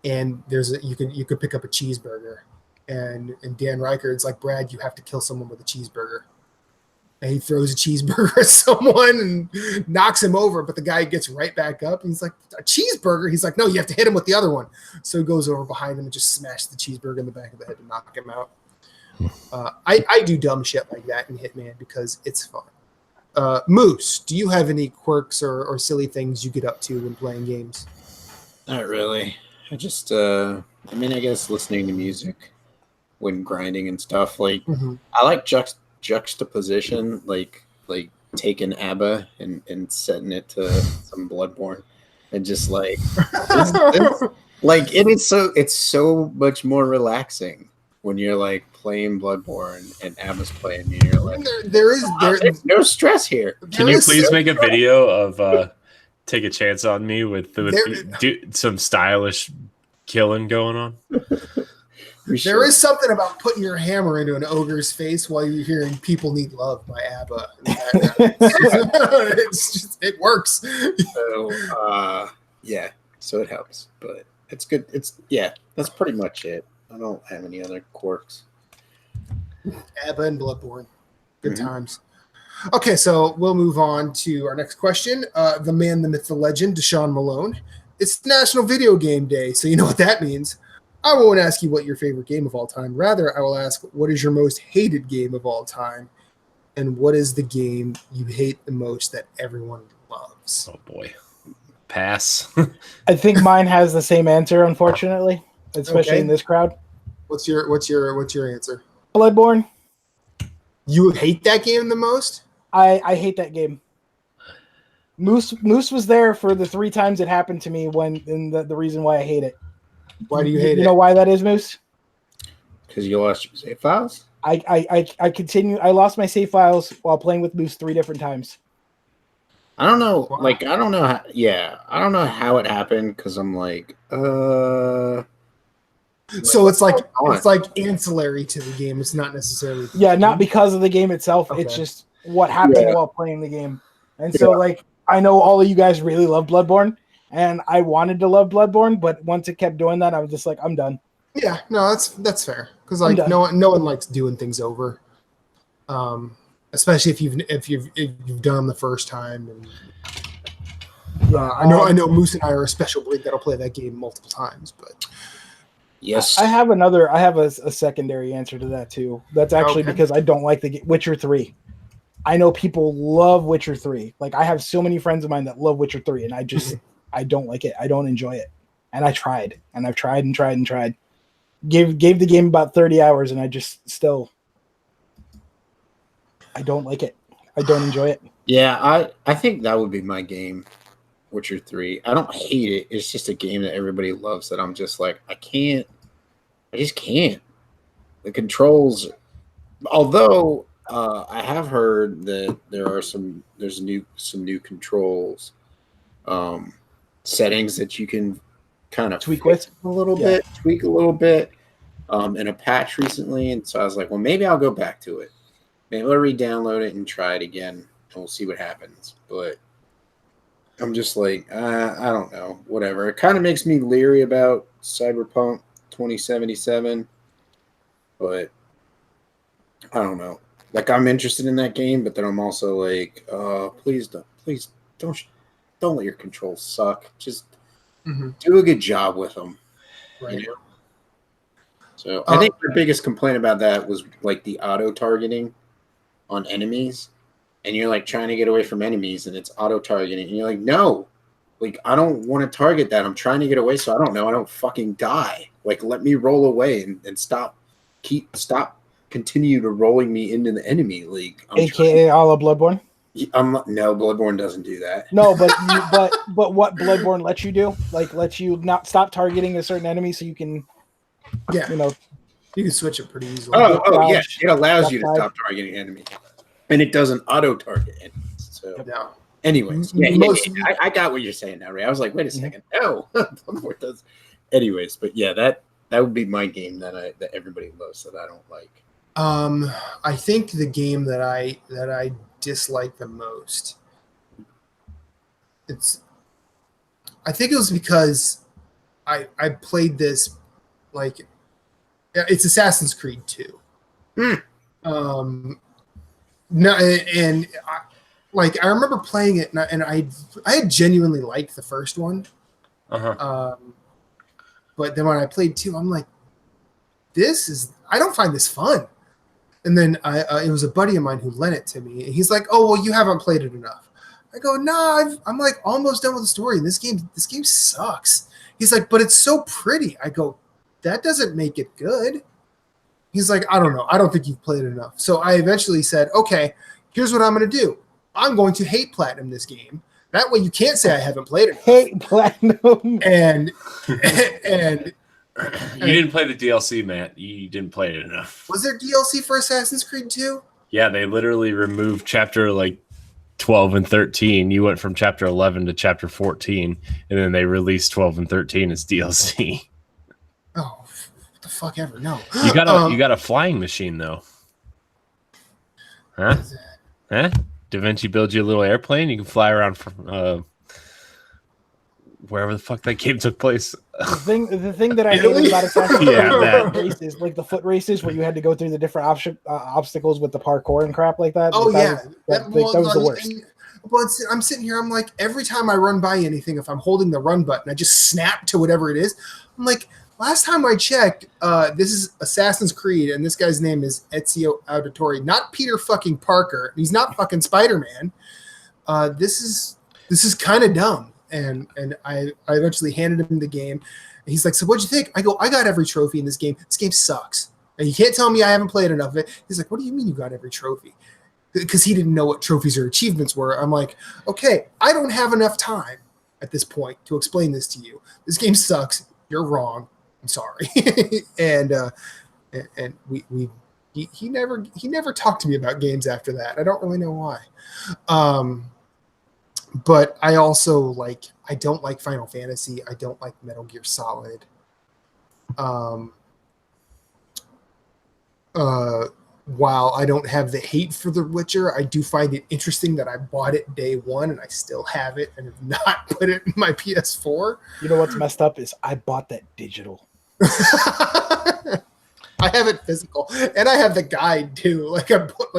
and you could pick up a cheeseburger, and Dan Reichard's like, Brad, you have to kill someone with a cheeseburger. And he throws a cheeseburger at someone and knocks him over, but the guy gets right back up. And he's like, a cheeseburger? He's like, no, you have to hit him with the other one. So he goes over behind him and just smashes the cheeseburger in the back of the head to knock him out. I do dumb shit like that in Hitman because it's fun. Moose, do you have any quirks or silly things you get up to when playing games? Not really. I just, I guess listening to music when grinding and stuff. Like, I like juxtaposition, like taking ABBA and setting it to some Bloodborne, and just like, like it's so much more relaxing when you're like playing Bloodborne and ABBA's playing, and you're like, there's no stress here. Can you please make a video of Take a Chance on Me with some stylish killing going on? There is something about putting your hammer into an ogre's face while you're hearing "People Need Love" by ABBA. It works. So, yeah, so it helps, but it's good. That's pretty much it. I don't have any other quirks. ABBA and Bloodborne. Good times. Okay, so we'll move on to our next question. The man, the myth, the legend, Deshaun Malone. It's National Video Game Day, so you know what that means. I won't ask you what your favorite game of all time. Rather, I will ask, what is your most hated game of all time? And what is the game you hate the most that everyone loves? Oh, boy. Pass. I think mine has the same answer, unfortunately, especially in this crowd. What's your answer? Bloodborne. You hate that game the most? I hate that game. Moose was there for the 3 times it happened to me and the reason why I hate it. Why do you hate it? You know why that is, Moose? Because you lost your save files? I lost my save files while playing with Moose 3 different times. I don't know. Wow. Like, I don't know. I don't know how it happened because I'm like, So it's like ancillary to the game. It's not necessarily. Yeah, not because of the game itself. Okay. It's just what happened while playing the game. And so, like, I know all of you guys really love Bloodborne, and I wanted to love Bloodborne, but once it kept doing that, I was just like, I'm done. Yeah, no, that's fair because like no one likes doing things over, especially if you've done them the first time. And I know Moose and I are a special breed that'll play that game multiple times, but. yes, I have a secondary answer to that too. That's actually because I don't like the Witcher 3. I know people love Witcher 3. Like I have so many friends of mine that love Witcher 3 and I don't like it. I don't enjoy it. And I tried and I've tried and tried and tried. Gave the game about 30 hours and I just still I don't like it. I don't enjoy it. yeah, I think that would be my game, Witcher 3. I don't hate it. It's just a game that everybody loves that I'm just like, I just can't. The controls, although I have heard that there's some new controls settings that you can kind of Tweak with a little bit, tweak a little bit in a patch recently. And so I was like, well, maybe I'll go back to it. Maybe I'll re-download it and try it again and we'll see what happens. But I'm just like, I don't know, whatever. It kind of makes me leery about Cyberpunk 2077, but I don't know. Like, I'm interested in that game, but then I'm also like, please don't let your controls suck. Just do a good job with them. Right. You know? So I think the biggest complaint about that was like the auto targeting on enemies. And you're like trying to get away from enemies and it's auto targeting. And you're like, no, like, I don't want to target that. I'm trying to get away so I don't fucking die. Like, let me roll away and stop continue to rolling me into the enemy league. AKA a la Bloodborne? No, Bloodborne doesn't do that. No, but what Bloodborne lets you do, like lets you not stop targeting a certain enemy so you can, you can switch it pretty easily. Oh, yeah, it allows you to stop targeting enemies, and it doesn't auto target enemies. So, anyways, I got what you're saying now, Ray. I was like, wait a second, no, Bloodborne does. Anyways, but yeah, that would be my game that everybody loves that I don't like. I think the game that I dislike the most. I think it was because I played this like it's Assassin's Creed 2. No, and I remember playing it and I had genuinely liked the first one. But then when I played 2, I'm like, I don't find this fun. And then it was a buddy of mine who lent it to me. And he's like, oh, well, you haven't played it enough. I go, no, I'm like almost done with the story. And this game sucks. He's like, but it's so pretty. I go, that doesn't make it good. He's like, I don't know. I don't think you've played it enough. So I eventually said, okay, here's what I'm going to do. I'm going to hate platinum this game. That way you can't say I haven't played it. Hate platinum. And you didn't play the DLC, Matt. You didn't play it enough. Was there DLC for Assassin's Creed 2? Yeah, they literally removed chapter 12 and 13. You went from chapter 11 to chapter 14, and then they released 12 and 13 as DLC. Oh, what the fuck ever? No. You got a flying machine though. Huh? Da Vinci builds you a little airplane. You can fly around from wherever the fuck that game took place. The thing that I hated about Assassin's Creed races, like the foot races where you had to go through the different obstacles with the parkour and crap like that. Oh, that was the worst. Well, I'm sitting here, I'm like, every time I run by anything, if I'm holding the run button, I just snap to whatever it is. I'm like, last time I checked, this is Assassin's Creed, and this guy's name is Ezio Auditore, not Peter fucking Parker. He's not fucking Spider-Man. This is kind of dumb. And I eventually handed him the game. And he's like, so what'd you think? I go, I got every trophy in this game. This game sucks. And you can't tell me I haven't played enough of it. He's like, what do you mean you got every trophy? Because he didn't know what trophies or achievements were. I'm like, okay, I don't have enough time at this point to explain this to you. This game sucks. You're wrong. I'm sorry. and he never talked to me about games after that. I don't really know why. But I also I don't like Final Fantasy. I don't like Metal Gear Solid. While I don't have the hate for The Witcher, I do find it interesting that I bought it day one and I still have it and have not put it in my PS4. You know what's messed up is I bought that digital. I have it physical, and I have the guide too.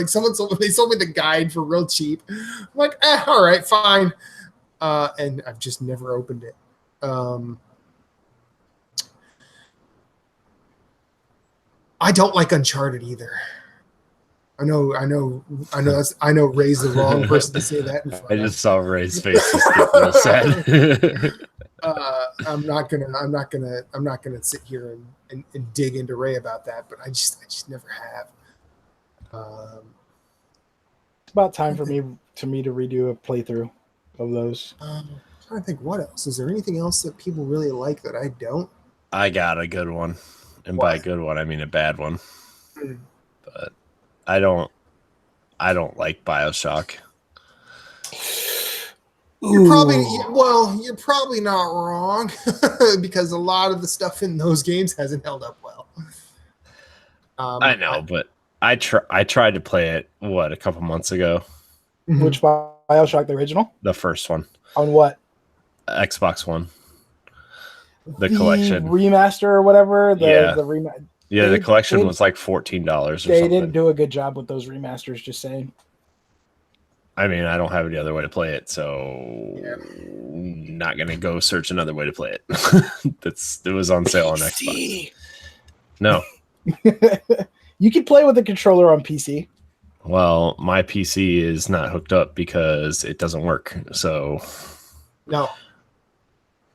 Someone sold me the guide for real cheap. I'm like, all right, fine. And I've just never opened it. I don't like Uncharted either. I know. Ray's the wrong person to say that in front I of. just saw Ray's face just get real sad. I'm not gonna sit here and dig into Ray about that, but I just never have. It's about time for me to redo a playthrough of those. I'm trying to think what else. Is there anything else that people really like that I don't? I got a good one, and by a good one I mean a bad one. But I don't like BioShock. You're probably not wrong because a lot of the stuff in those games hasn't held up well. I know, but I tried to play it a couple months ago. Which BioShock, the original? The first one. On what? Xbox One. The collection remaster or whatever. The collection was like $14 or something. They didn't do a good job with those remasters, just saying. I mean, I don't have any other way to play it, so not gonna go search another way to play it. It was on sale on Xbox. No. You can play with a controller on PC. Well, my PC is not hooked up because it doesn't work. So no.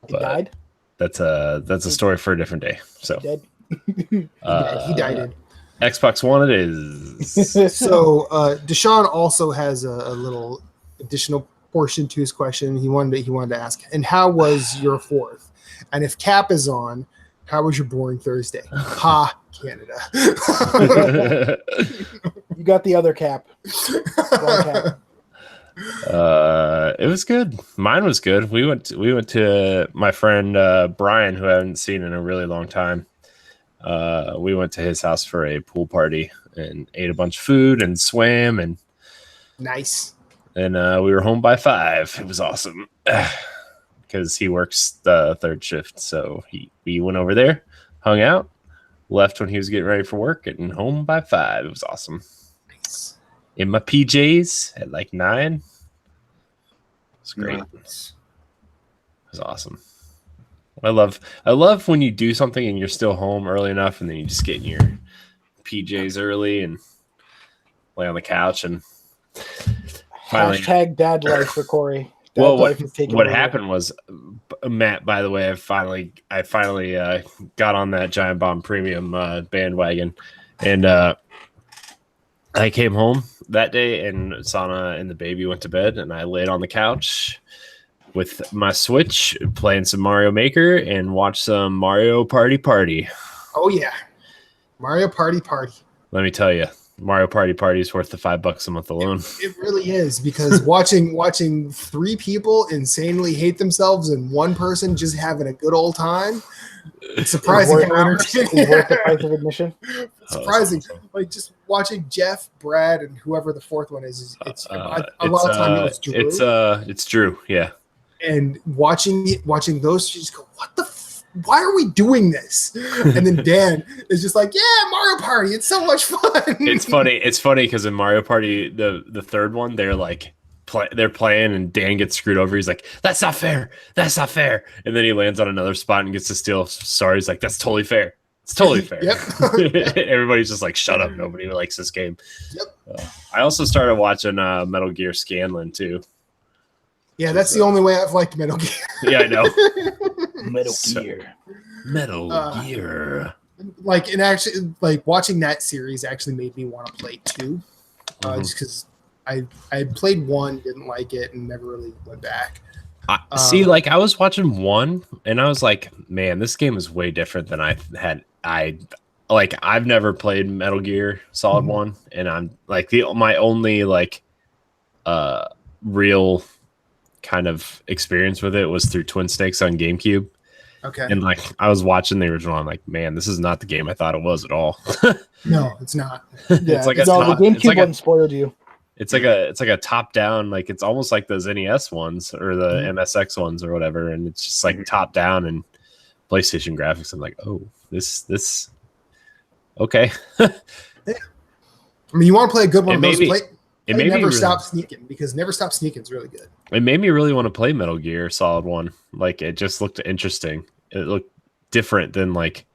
It died? That's a story for a different day. So dead. He died. Xbox One it is. So Deshaun also has a little additional portion to his question. He wanted to ask, and how was your 4th? And if Cap is on, how was your boring Thursday? Ha, Canada. You got the other Cap. It was good. Mine was good. We went to my friend Brian, who I haven't seen in a really long time. We went to his house for a pool party and ate a bunch of food and swam and nice. And we were home by 5. It was awesome because he works the 3rd shift. So we went over there, hung out, left when he was getting ready for work, and home by 5. It was awesome. Nice. In my PJs at like 9. It's great. Nice. It was awesome. I love when you do something and you're still home early enough, and then you just get in your PJs early and lay on the couch and finally. Hashtag dad life for Corey. What happened was, Matt, by the way, I finally got on that Giant Bomb Premium bandwagon, and I came home that day, and Sana and the baby went to bed, and I laid on the couch with my Switch, playing some Mario Maker, and watched some Mario Party. Oh yeah, Mario Party. Let me tell you, Mario Party is worth the $5 a month alone. It really is, because watching 3 people insanely hate themselves and one person just having a good old time. It's surprising how entertaining. Worth the price of admission. Surprising, like just watching Jeff, Brad, and whoever the 4th one is. A lot of time it was Drew. It's Drew, yeah. And watching those, you just go, what the. Why are we doing this? And then Dan is just like, yeah, Mario Party. It's so much fun. It's funny because in Mario Party, the 3rd one, they're like, they're playing and Dan gets screwed over. He's like, that's not fair. And then he lands on another spot and gets to steal stars. He's like, that's totally fair. It's totally fair. Yep. Everybody's just like, shut up. Nobody likes this game. Yep. I also started watching Metal Gear Scanlan too. Yeah, that's the only way I've liked Metal Gear. Yeah, I know. Metal Gear. Metal Gear. like, and actually, like watching that series actually made me want to play 2, just because I played 1, didn't like it, and never really went back. See, like I was watching 1, and I was like, man, this game is way different than I had. I've never played Metal Gear Solid 1, and I'm like my only like real kind of experience with it was through Twin Snakes on GameCube. Okay. And like I was watching the original, I'm like, man, this is not the game I thought it was at all. No, it's not. Yeah, It's like the GameCube one spoiled you. It's like a top down, like it's almost like those NES ones or the MSX ones or whatever, and it's just like top down and PlayStation graphics. I'm like, oh, this okay. I mean, you want to play a good one of those? It made Never me Stop Sneaking, because Never Stop Sneaking is really good. It made me really want to play Metal Gear Solid 1. Like it just looked interesting. It looked different than like,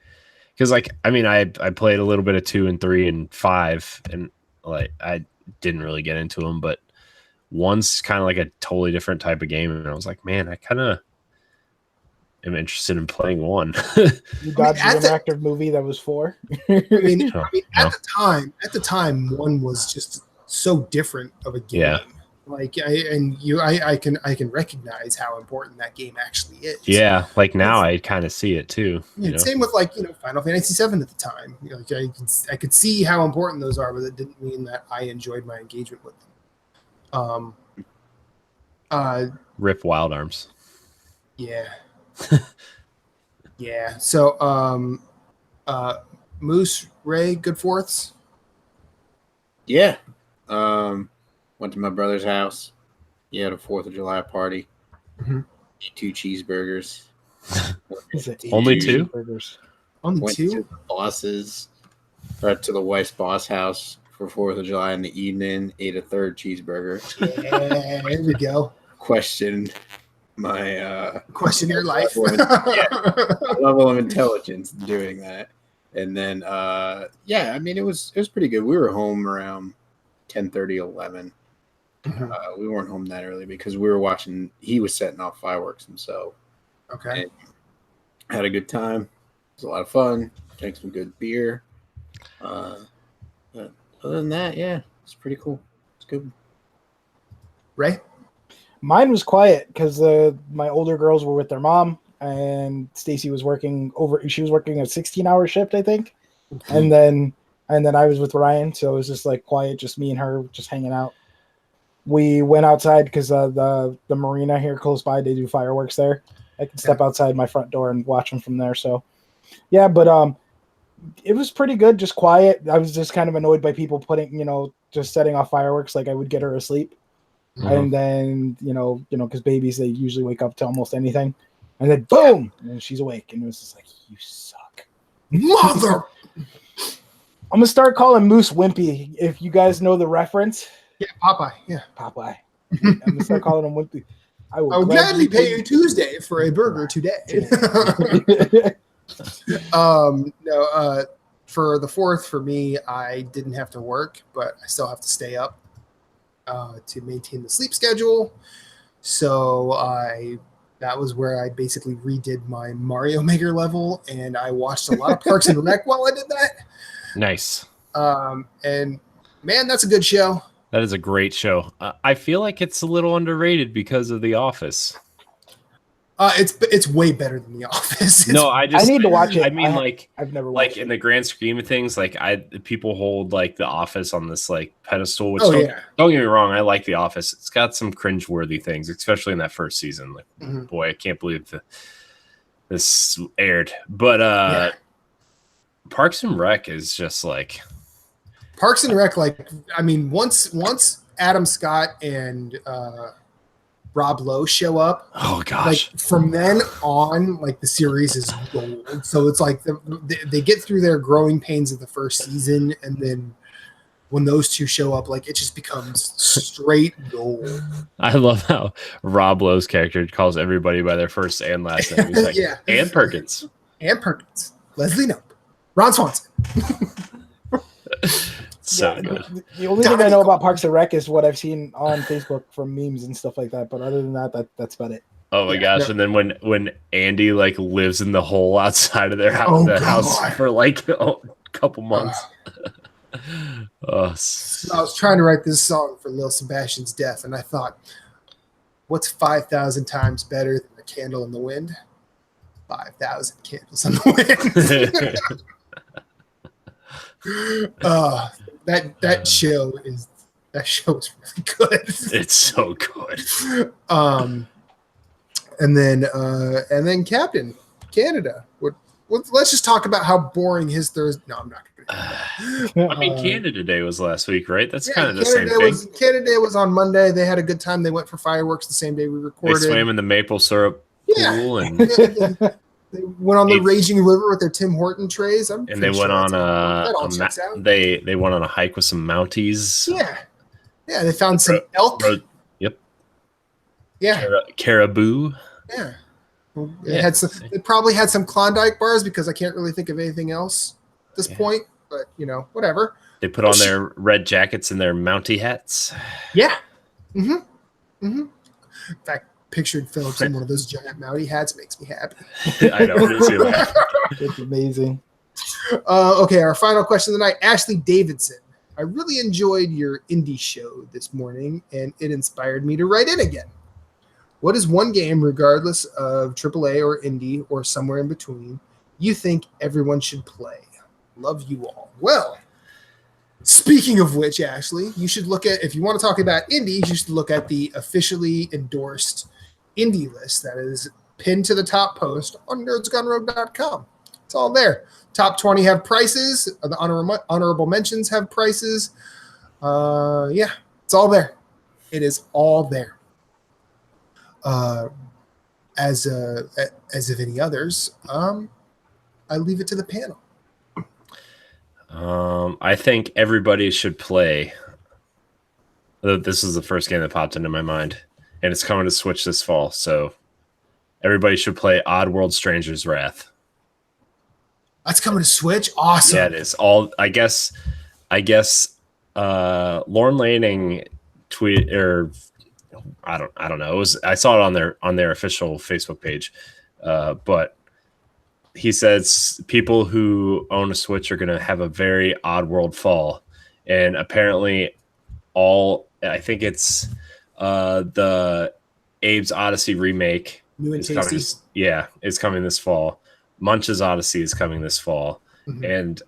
because like I mean I played a little bit of 2 and 3 and 5, and like I didn't really get into them, but 1's kind of like a totally different type of game, and I was like, man, I kind of am interested in playing 1. You got the interactive movie that was 4. I mean, at the time, 1 was just so different of a game. Yeah. Like I can recognize how important that game actually is. Yeah, like now I kind of see it too. Yeah, same with like Final Fantasy VII at the time. Like I could see how important those are, but it didn't mean that I enjoyed my engagement with them. Rip Wild Arms. Yeah. Yeah. So Moose, Ray, good fourths. Yeah. Went to my brother's house. He had a 4th of July party. Ate 2 cheeseburgers. Only 2? Burgers. Only Went 2? to the bosses, right to the wife's boss house for 4th of July in the evening. Ate a 3rd cheeseburger. Yeah, there we go. Questioned my question your life. level of intelligence doing that. And then I mean it was pretty good. We were home around 10:30, 11. We weren't home that early because we were watching. He was setting off fireworks himself. Okay. And had a good time. It was a lot of fun. Drank some good beer. But other than that, yeah, it's pretty cool. It's good. Ray? Mine was quiet because my older girls were with their mom, and Stacy was working she was working a 16-hour shift, I think. And then I was with Ryan, so it was just like quiet, just me and her just hanging out. We went outside because the marina here close by, they do fireworks there. I can step outside my front door and watch them from there. So yeah, but it was pretty good, just quiet. I was just kind of annoyed by people just setting off fireworks like I would get her asleep. And then, because babies, they usually wake up to almost anything. And then boom, and she's awake. And it was just like, you suck. Mother! I'm going to start calling Moose Wimpy. If you guys know the reference. Yeah, Popeye. Yeah. Popeye. I'm going to start calling him Wimpy. I will gladly pay you Tuesday for a burger today. For the 4th, for me, I didn't have to work, but I still have to stay up to maintain the sleep schedule. So that was where I basically redid my Mario Maker level, and I watched a lot of Parks and Rec while I did that. Nice. And man, that's a good show. That is a great show. I feel like it's a little underrated because of The Office. It's way better than The Office. I need to watch it. I mean, I've never watched in the grand scheme of things, people hold like The Office on this like pedestal. Which don't get me wrong, I like The Office. It's got some cringeworthy things, especially in that first season. Like, boy, I can't believe this aired. But Parks and Rec is just like Parks and Rec. Like, I mean, once Adam Scott and Rob Lowe show up. Oh gosh! Like from then on, like the series is gold. So it's like they get through their growing pains of the first season, and then when those two show up, like it just becomes straight gold. I love how Rob Lowe's character calls everybody by their first and last name. He's like, and Perkins, Leslie Knope, Ron Swanson. So good. The only thing I know about Parks and Rec is what I've seen on Facebook from memes and stuff like that. But other than that, that's about it. Oh my gosh! no. And then when Andy like lives in the hole outside of their house, Oh, house God. for like a couple months. Oh, So I was trying to write this song for Lil Sebastian's death, and I thought, what's 5,000 times better than a candle in the wind? 5,000 candles in the wind. That show is really good. it's so good. And then Captain Canada. Let's just talk about how boring his Thursday. No, I'm not going to. I mean, Canada Day was last week, right? That's kind of the same Canada thing. Canada Day was on Monday. They had a good time. They went for fireworks the same day we They recorded. swam in the maple syrup pool, and they went on the raging river with their Tim Horton trays. and they went on they went on a hike with some Mounties. Yeah. They found some elk. Yep. Yeah. Caribou. Yeah. They probably had some Klondike bars because I can't really think of anything else at this point. But whatever. They put on their red jackets and their Mountie hats. Yeah. Mm-hmm. Mm-hmm. In fact, pictured Phillips in one of those giant Mountie hats makes me happy. I know. It's amazing. Okay, our final question of the night. Ashley Davidson. I really enjoyed your indie show this morning, and it inspired me to write in again. What is one game, regardless of AAA or indie or somewhere in between, you think everyone should play? Love you all. Well, speaking of which, Ashley, you should look at, if you want to talk about indies, you should look at the officially endorsed indie list that is pinned to the top post on nerdsgonerogue.com. It's all there. Top 20 have prices. The honorable mentions have prices. It's all there. It is all there. As of any others, I leave it to the panel. I think everybody should play. This is the first game that popped into my mind, and it's coming to Switch this fall. So everybody should play Oddworld: Stranger's Wrath. That's coming to Switch. Awesome. Yeah, it is. I guess. Lorne Lanning tweet, or I don't know. I saw it on their official Facebook page, but he says people who own a Switch are going to have a very Oddworld fall, and apparently I think it's the Abe's Odyssey remake New and tasty. It's coming this fall. Munch's Odyssey is coming this fall, and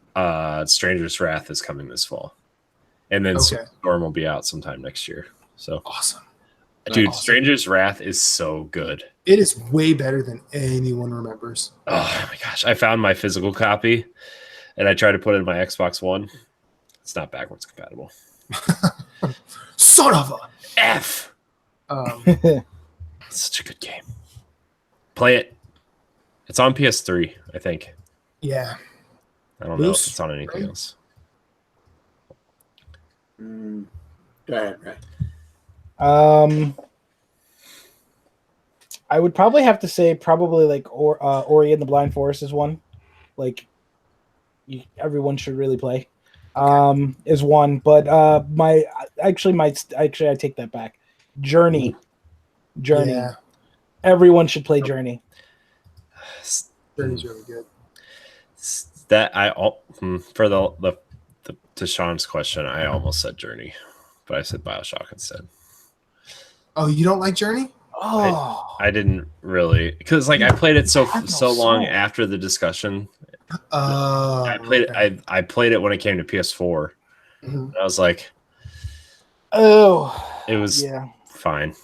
Stranger's Wrath is coming this fall, and then Storm will be out sometime next year. So awesome, dude! Awesome. Stranger's Wrath is so good. It is way better than anyone remembers. Oh my gosh! I found my physical copy, and I tried to put it in my Xbox One. It's not backwards compatible. Son of a F. It's such a good game. Play it. It's on PS3, I think. Yeah. I don't know if it's on anything else. Go ahead, right. I would probably have to say like Ori and the Blind Forest is one. Like everyone should really play. Is one, but I take that back. Journey. Yeah. Everyone should play Journey. Journey's really good. That for the to Sean's question, I almost said Journey, but I said BioShock instead. Oh, you don't like Journey? Oh, I didn't really, because like I played it so long after the discussion. I played it when it came to PS4. I was like, it was fine.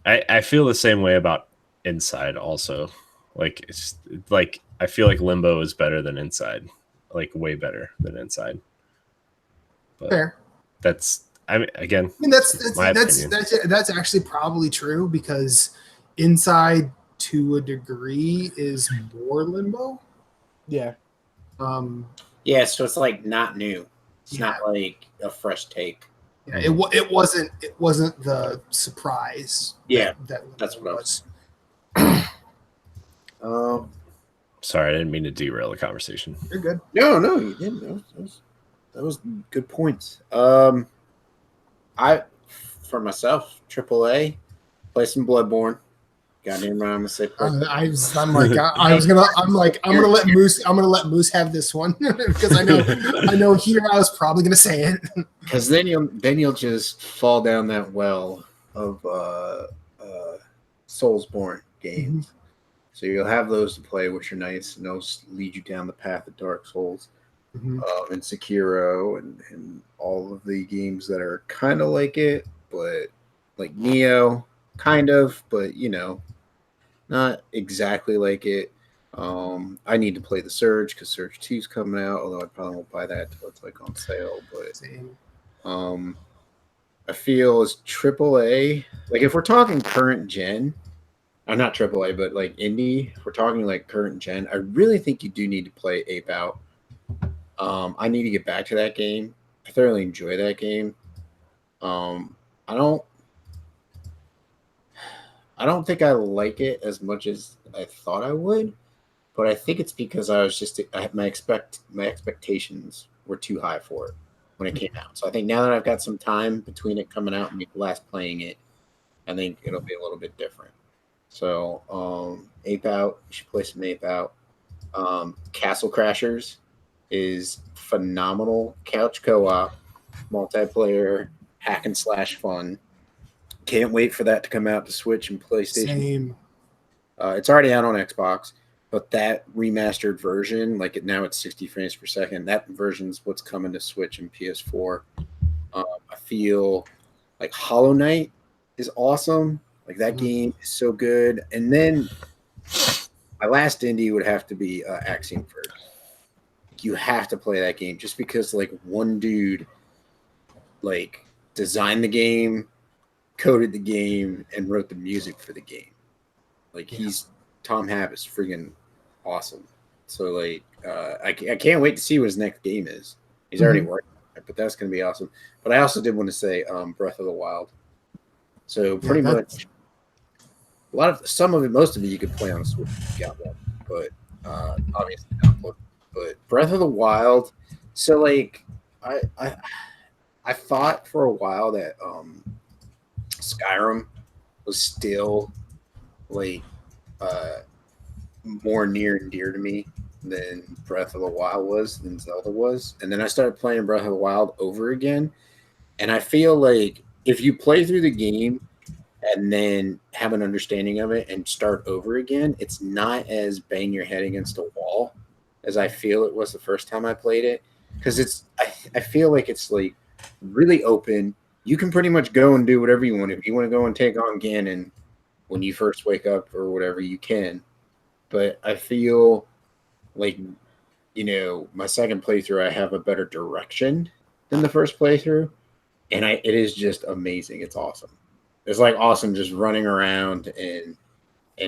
I feel the same way about Inside also. Like it's like I feel like Limbo is better than Inside, like way better than Inside. But fair. That's that's actually probably true because Inside to a degree is more Limbo. Yeah. Yeah, so it's like not new. It's not like a fresh take. Yeah, it wasn't the surprise. Yeah, that's what it was. Sorry, I didn't mean to derail the conversation. You're good. No, you didn't. That was good points. I, for myself, AAA, play some Bloodborne. Goddamn right, I'm gonna say. I'm gonna let Moose have this one because I know here I was probably gonna say it. Because then you'll just fall down that well of Soulsborne games. Mm-hmm. So you'll have those to play, which are nice, and those lead you down the path of Dark Souls, Mm-hmm. and Sekiro, and all of the games that are kind of like it, but like Neo, kind of, but not exactly like it. I need to play the Surge because Surge 2 is coming out, although I probably won't buy that until it's like on sale. But Same. I feel as AAA, like if we're talking current gen, I'm not AAA, but like indie, if we're talking like current gen, I really think you do need to play Ape Out. I need to get back to that game. I thoroughly enjoy that game. I don't think I like it as much as I thought I would, but I think it's because my expectations were too high for it when it came out. So I think now that I've got some time between it coming out and me last playing it, I think it'll be a little bit different. So Ape Out, you should play some Ape Out. Castle Crashers is phenomenal couch co-op, multiplayer, hack and slash fun. Can't wait for that to come out to Switch and PlayStation. Same. It's already out on Xbox, but that remastered version, now it's 60 frames per second. That version's what's coming to Switch and PS4. I feel like Hollow Knight is awesome. Like that game is so good. And then my last indie would have to be Axiom Verge. You have to play that game just because one dude designed the game, coded the game, and wrote the music for the game. Tom Happ is freaking awesome. So I can't wait to see what his next game is. He's already working on it, but that's going to be awesome. But I also did want to say Breath of the Wild. So pretty much most of it you could play on a Switch if you got one, but obviously not. But Breath of the Wild. So I thought for a while that Skyrim was still more near and dear to me than Breath of the Wild was, than Zelda was. And then I started playing Breath of the Wild over again. And I feel like if you play through the game and then have an understanding of it and start over again, it's not as bang your head against a wall as I feel it was the first time I played it. Because I feel like it's really open. You can pretty much go and do whatever you want. If you want to go and take on Ganon when you first wake up or whatever, you can. But I feel like, my second playthrough, I have a better direction than the first playthrough. And it is just amazing. It's awesome. It's awesome just running around and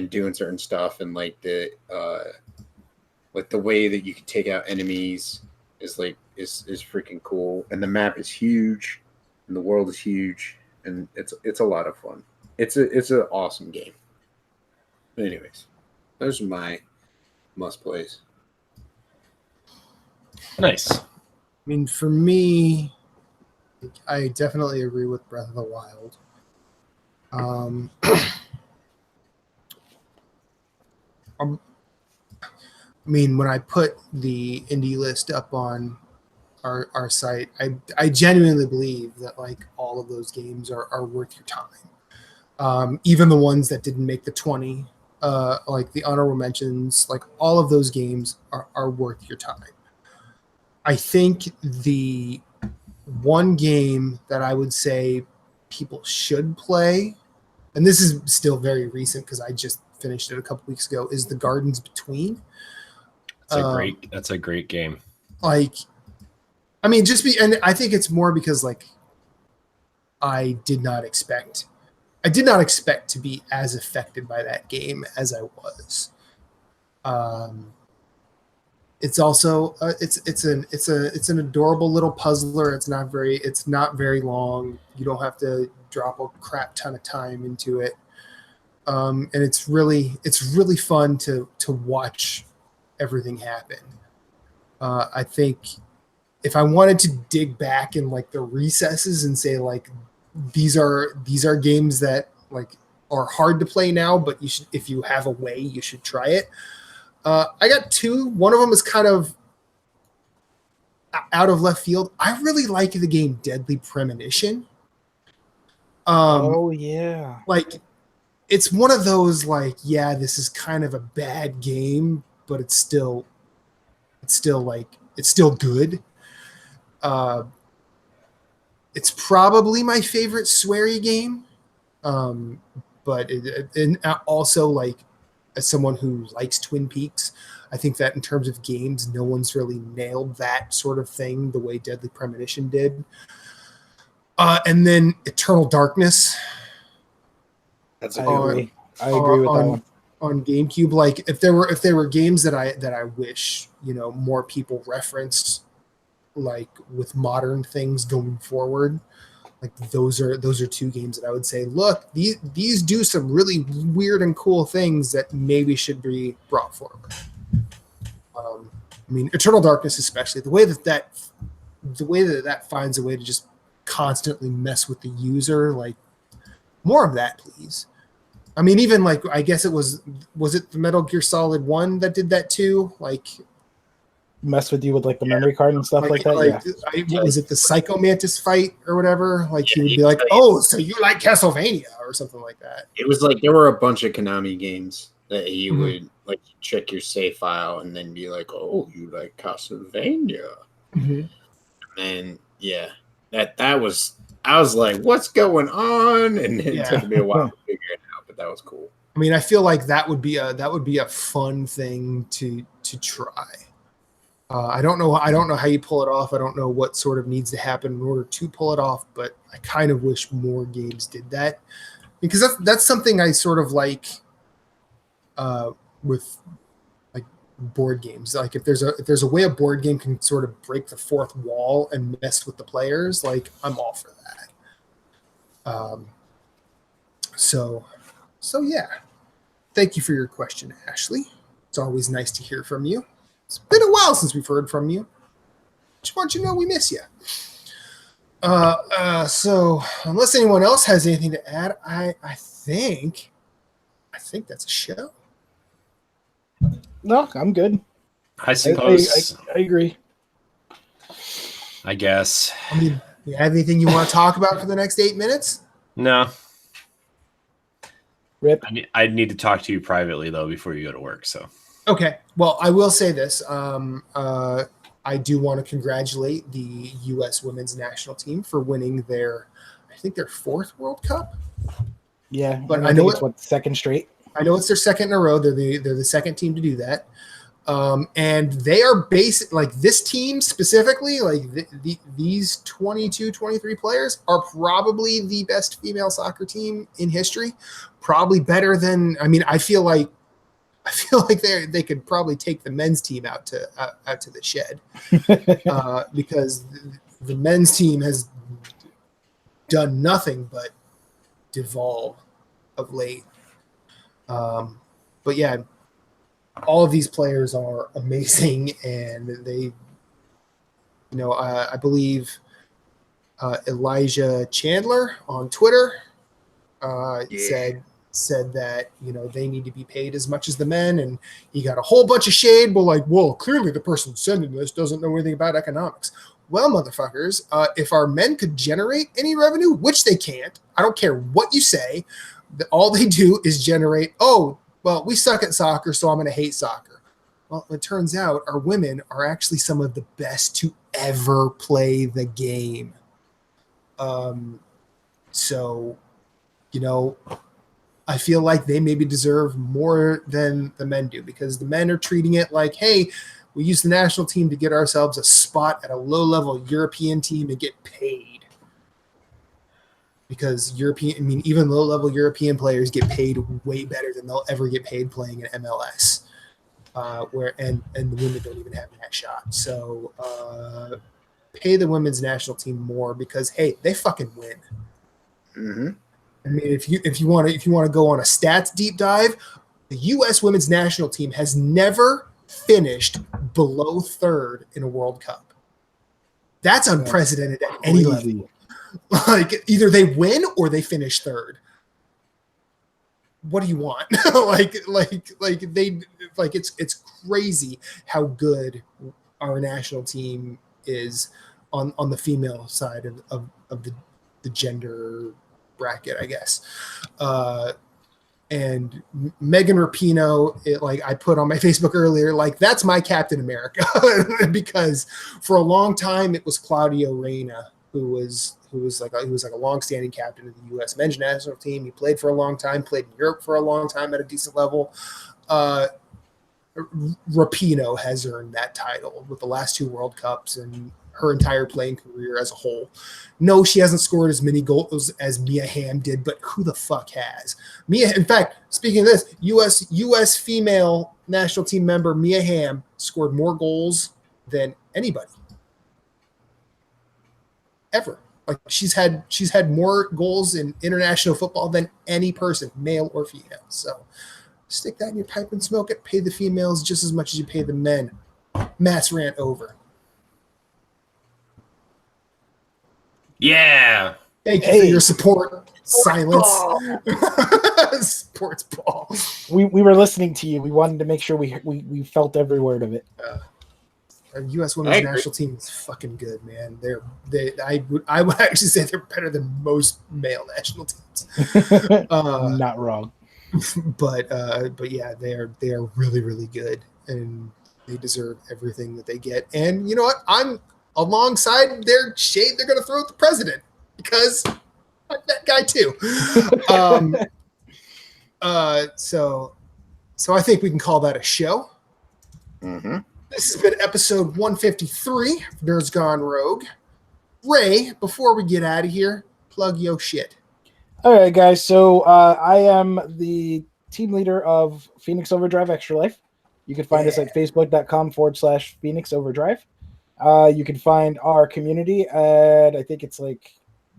doing certain stuff. And the way that you can take out enemies is freaking cool. And the map is huge and the world is huge. And it's a lot of fun. It's an awesome game. But anyways, those are my must plays. Nice. I mean, for me, I definitely agree with Breath of the Wild. I mean, when I put the indie list up on our site, I genuinely believe that all of those games are worth your time. Even the ones that didn't make the 20, the honorable mentions, all of those games are worth your time. I think the one game that I would say people should play, and this is still very recent because I just finished it a couple weeks ago, is The Gardens Between. That's a great game. And I think it's more because I did not expect to be as affected by that game as I was. It's also it's an adorable little puzzler. It's not very long. You don't have to drop a crap ton of time into it. And it's really fun to watch everything happen. I think if I wanted to dig back in the recesses and say these are games that are hard to play now, but you should, if you have a way, you should try it. I got two. One of them is kind of out of left field. I really like the game Deadly Premonition. Oh yeah. Like it's one of those like, yeah, this is kind of a bad game, but it's still good. It's probably my favorite sweary game. But and also like as someone who likes Twin Peaks, I think that in terms of games, no one's really nailed that sort of thing the way Deadly Premonition did. And then Eternal Darkness. That's I a good agree. I agree with that one. On GameCube. Like if there were games that I wish, more people referenced, like with modern things going forward, like those are two games that I would say, look, these do some really weird and cool things that maybe should be brought forward. I mean, Eternal Darkness, especially the way that finds a way to just constantly mess with the user, like more of that, please. I mean, even like I guess it was it the Metal Gear Solid 1 that did that too? Like Mess with you with like the memory card and stuff like that. What was it, the Psycho Mantis fight or whatever? Like he would be like, "Oh, so you like Castlevania?" or something like that. It was like there were a bunch of Konami games that he would like check your save file and then be like, "Oh, you like Castlevania?" And yeah, that was, I was like, "What's going on?" And it took me a while to figure it out, but that was cool. I mean, I feel like that would be a fun thing to try. I don't know how you pull it off. I don't know what sort of needs to happen in order to pull it off, but I kind of wish more games did that, because that's something I sort of like with like board games. Like if there's a way a board game can sort of break the fourth wall and mess with the players, like I'm all for that. So yeah. Thank you for your question, Ashley. It's always nice to hear from you. It's been a while since we've heard from you. Just want you to know we miss you. So unless anyone else has anything to add, I think that's a show. No, I'm good. I suppose. I agree. I guess. I mean, you have anything you want to talk about for the next 8 minutes? No. Rip. I need to talk to you privately though before you go to work. So. Okay. Well, I will say this. I do want to congratulate the U.S. women's national team for winning their fourth World Cup. Yeah, but I know it's second straight. I know it's their second in a row. They're the second team to do that. And they are like this team specifically, like these 22, 23 players are probably the best female soccer team in history. Probably better than, I mean, I feel like they could probably take the men's team out to the shed because the men's team has done nothing but devolve of late. But yeah, all of these players are amazing, and they, I believe Elijah Chandler on Twitter said that they need to be paid as much as the men, and he got a whole bunch of shade. But like, well, clearly the person sending this doesn't know anything about economics. Well, motherfuckers, if our men could generate any revenue, which they can't, I don't care what you say, all they do is generate, oh, well, we suck at soccer, so I'm going to hate soccer. Well, it turns out our women are actually some of the best to ever play the game. So, I feel like they maybe deserve more than the men do, because the men are treating it like, hey, we use the national team to get ourselves a spot at a low-level European team and get paid. Because even low-level European players get paid way better than they'll ever get paid playing in MLS, and the women don't even have that shot. So pay the women's national team more, because hey, they fucking win. Mm-hmm. I mean, if you want to go on a stats deep dive, the U.S. women's national team has never finished below third in a World Cup. That's unprecedented at any level. Like either they win or they finish third. what do you want? It's crazy how good our national team is on the female side of the gender bracket, I guess. And Megan Rapinoe, I put on my Facebook earlier, that's my Captain America because for a long time it was Claudio Reyna who was like a longstanding captain of the U.S. men's national team. He played for a long time, played in Europe for a long time at a decent level. Rapinoe has earned that title with the last 2 World Cups and her entire playing career as a whole. No, she hasn't scored as many goals as Mia Hamm did, but who the fuck has? In fact, speaking of this, U.S. female national team member Mia Hamm scored more goals than anybody ever. She's had more goals in international football than any person, male or female. So stick that in your pipe and smoke it. Pay the females just as much as you pay the men. Matt's rant over. Yeah. Thank you for your support. Silence. Sports ball. We were listening to you. We wanted to make sure we felt every word of it. U.S. women's national team is fucking good, man. I would actually say they're better than most male national teams. Not wrong. But yeah, they are really, really good, and they deserve everything that they get. And you know what? I'm alongside their shade they're going to throw at the president because I'm that guy too. So I think we can call that a show. Mm-hmm. This has been episode 153 of Nerds Gone Rogue. Ray, before we get out of here, plug your shit. All right, guys. So I am the team leader of Phoenix Overdrive Extra Life. You can find us at facebook.com/Phoenix Overdrive. You can find our community at, I think it's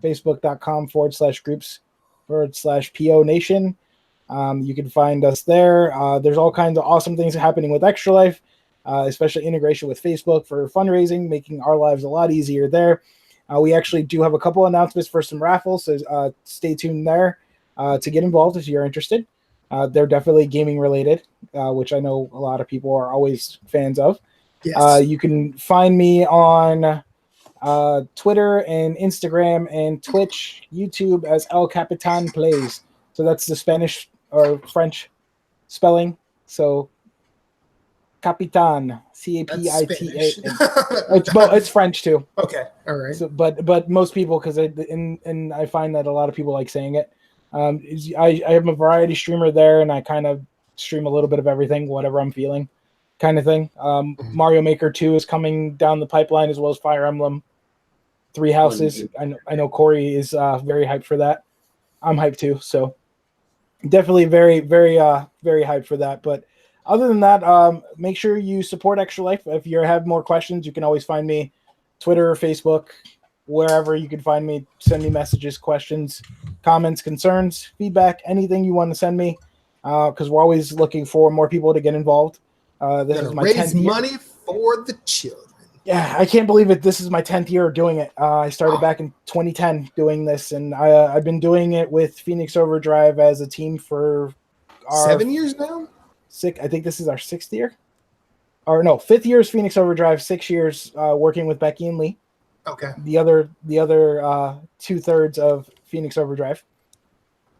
facebook.com/groups/PO Nation. You can find us there. There's all kinds of awesome things happening with Extra Life, especially integration with Facebook for fundraising, making our lives a lot easier there. We actually do have a couple announcements for some raffles, so stay tuned there to get involved if you're interested. They're definitely gaming related, which I know a lot of people are always fans of. Yes. You can find me on Twitter and Instagram and Twitch, YouTube as El Capitan Plays. So that's the Spanish or French spelling. So Capitan, Capita. It's French too. Okay, all right. So, but most people, because I find that a lot of people like saying it. I am a variety streamer there, and I kind of stream a little bit of everything, whatever I'm feeling, kind of thing. Mario Maker 2 is coming down the pipeline, as well as Fire Emblem 3 Houses. I know Corey is very hyped for that. I'm hyped too, so definitely very, very, very hyped for that. But other than that, make sure you support Extra Life. If you have more questions, you can always find me Twitter, Facebook, wherever you can find me. Send me messages, questions, comments, concerns, feedback, anything you want to send me, because we're always looking for more people to get involved. This is my 10th year. Money for the children. Yeah, I can't believe it. This is my 10th year of doing it. I started back in 2010 doing this, and I've been doing it with Phoenix Overdrive as a team for 7 years now? I think this is our 6th year. Or no, 5th year is Phoenix Overdrive, 6 years working with Becky and Lee. Okay. The other 2/3 of Phoenix Overdrive.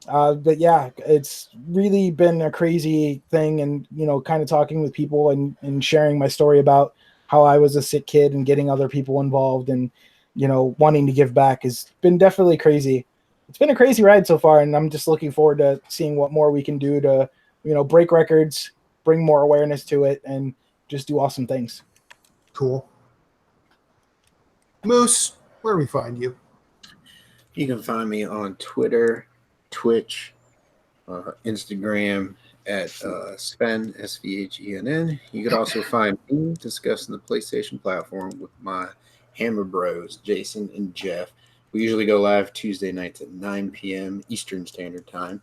But yeah, it's really been a crazy thing, and kind of talking with people and sharing my story about how I was a sick kid and getting other people involved and wanting to give back has been definitely crazy. It's been a crazy ride so far, and I'm just looking forward to seeing what more we can do to break records, bring more awareness to it, and just do awesome things. Cool. Moose, where do we find you? You can find me on Twitter, Twitch, Instagram at Sven, SVHENN. You could also find me discussing the PlayStation platform with my Hammer Bros, Jason and Jeff. We usually go live Tuesday nights at 9 p.m. Eastern Standard Time.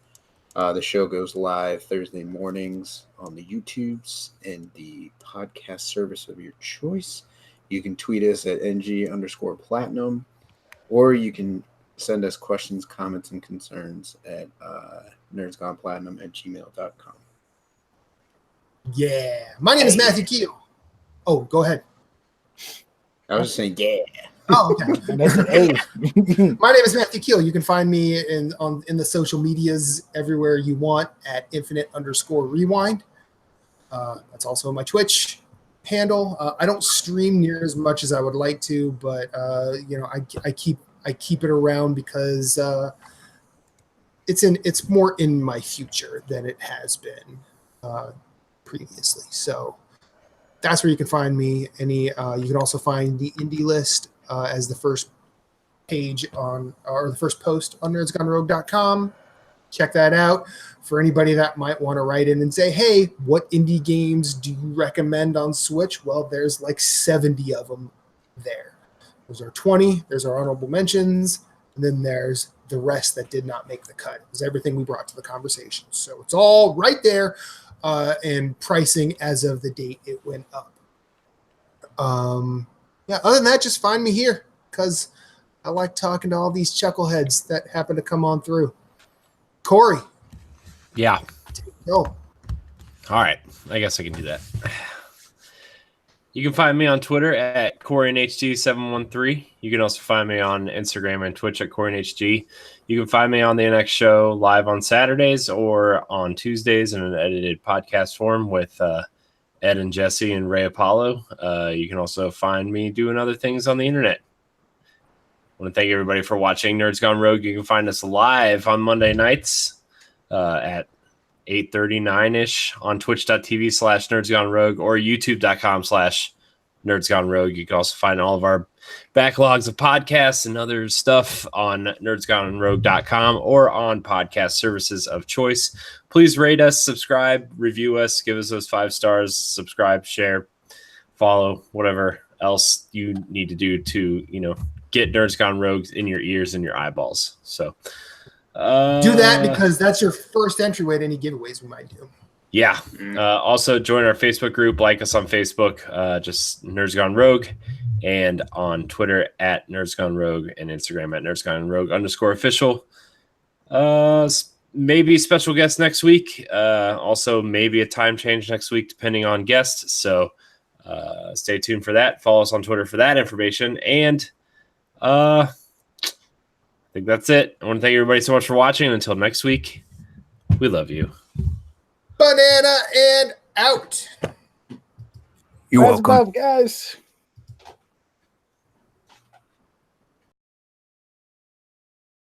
The show goes live Thursday mornings on the YouTubes and the podcast service of your choice. You can tweet us at NG_platinum, or you can send us questions, comments, and concerns at nerdsgoneplatinum@gmail.com. Yeah. My name is Matthew Keel. Oh, go ahead. I was just saying, yeah. Oh, okay. And that's an A. My name is Matthew Keel. You can find me in the social medias everywhere you want at @infinite_rewind. That's also my Twitch handle. I don't stream near as much as I would like to, but I keep it around because it's more in my future than it has been previously. So that's where you can find me. You can also find the indie list as the first page or the first post on nerdsgonerogue.com. Check that out. For anybody that might want to write in and say, hey, what indie games do you recommend on Switch? Well, there's like 70 of them there. Those are 20. There's our honorable mentions. And then there's the rest that did not make the cut. It was everything we brought to the conversation. So it's all right there. And pricing as of the date it went up. Other than that, just find me here because I like talking to all these chuckleheads that happen to come on through. Corey. Yeah. Go. All right. I guess I can do that. You can find me on Twitter at CoreyNHG713. You can also find me on Instagram and Twitch at CoreyNHG. You can find me on the NX show live on Saturdays or on Tuesdays in an edited podcast form with Ed and Jesse and Ray Apollo. You can also find me doing other things on the internet. I want to thank everybody for watching Nerds Gone Rogue. You can find us live on Monday nights at 8:39-ish on twitch.tv/Nerds Gone Rogue or youtube.com/Nerds Gone Rogue. You can also find all of our backlogs of podcasts and other stuff on nerdsgonerogue.com or on podcast services of choice. Please rate us, subscribe, review us, give us those 5 stars, subscribe, share, follow, whatever else you need to do to, get Nerds Gone Rogue in your ears and your eyeballs. So do that because that's your first entryway to any giveaways we might do. Yeah. Also join our Facebook group, like us on Facebook, just Nerds Gone Rogue, and on Twitter at Nerds Gone Rogue and Instagram at Nerds Gone Rogue _official. Maybe special guest next week. Also maybe a time change next week, depending on guests. So stay tuned for that. Follow us on Twitter for that information. And I think that's it. I want to thank everybody so much for watching. Until next week, we love you. Banana and out. You're welcome. Guys.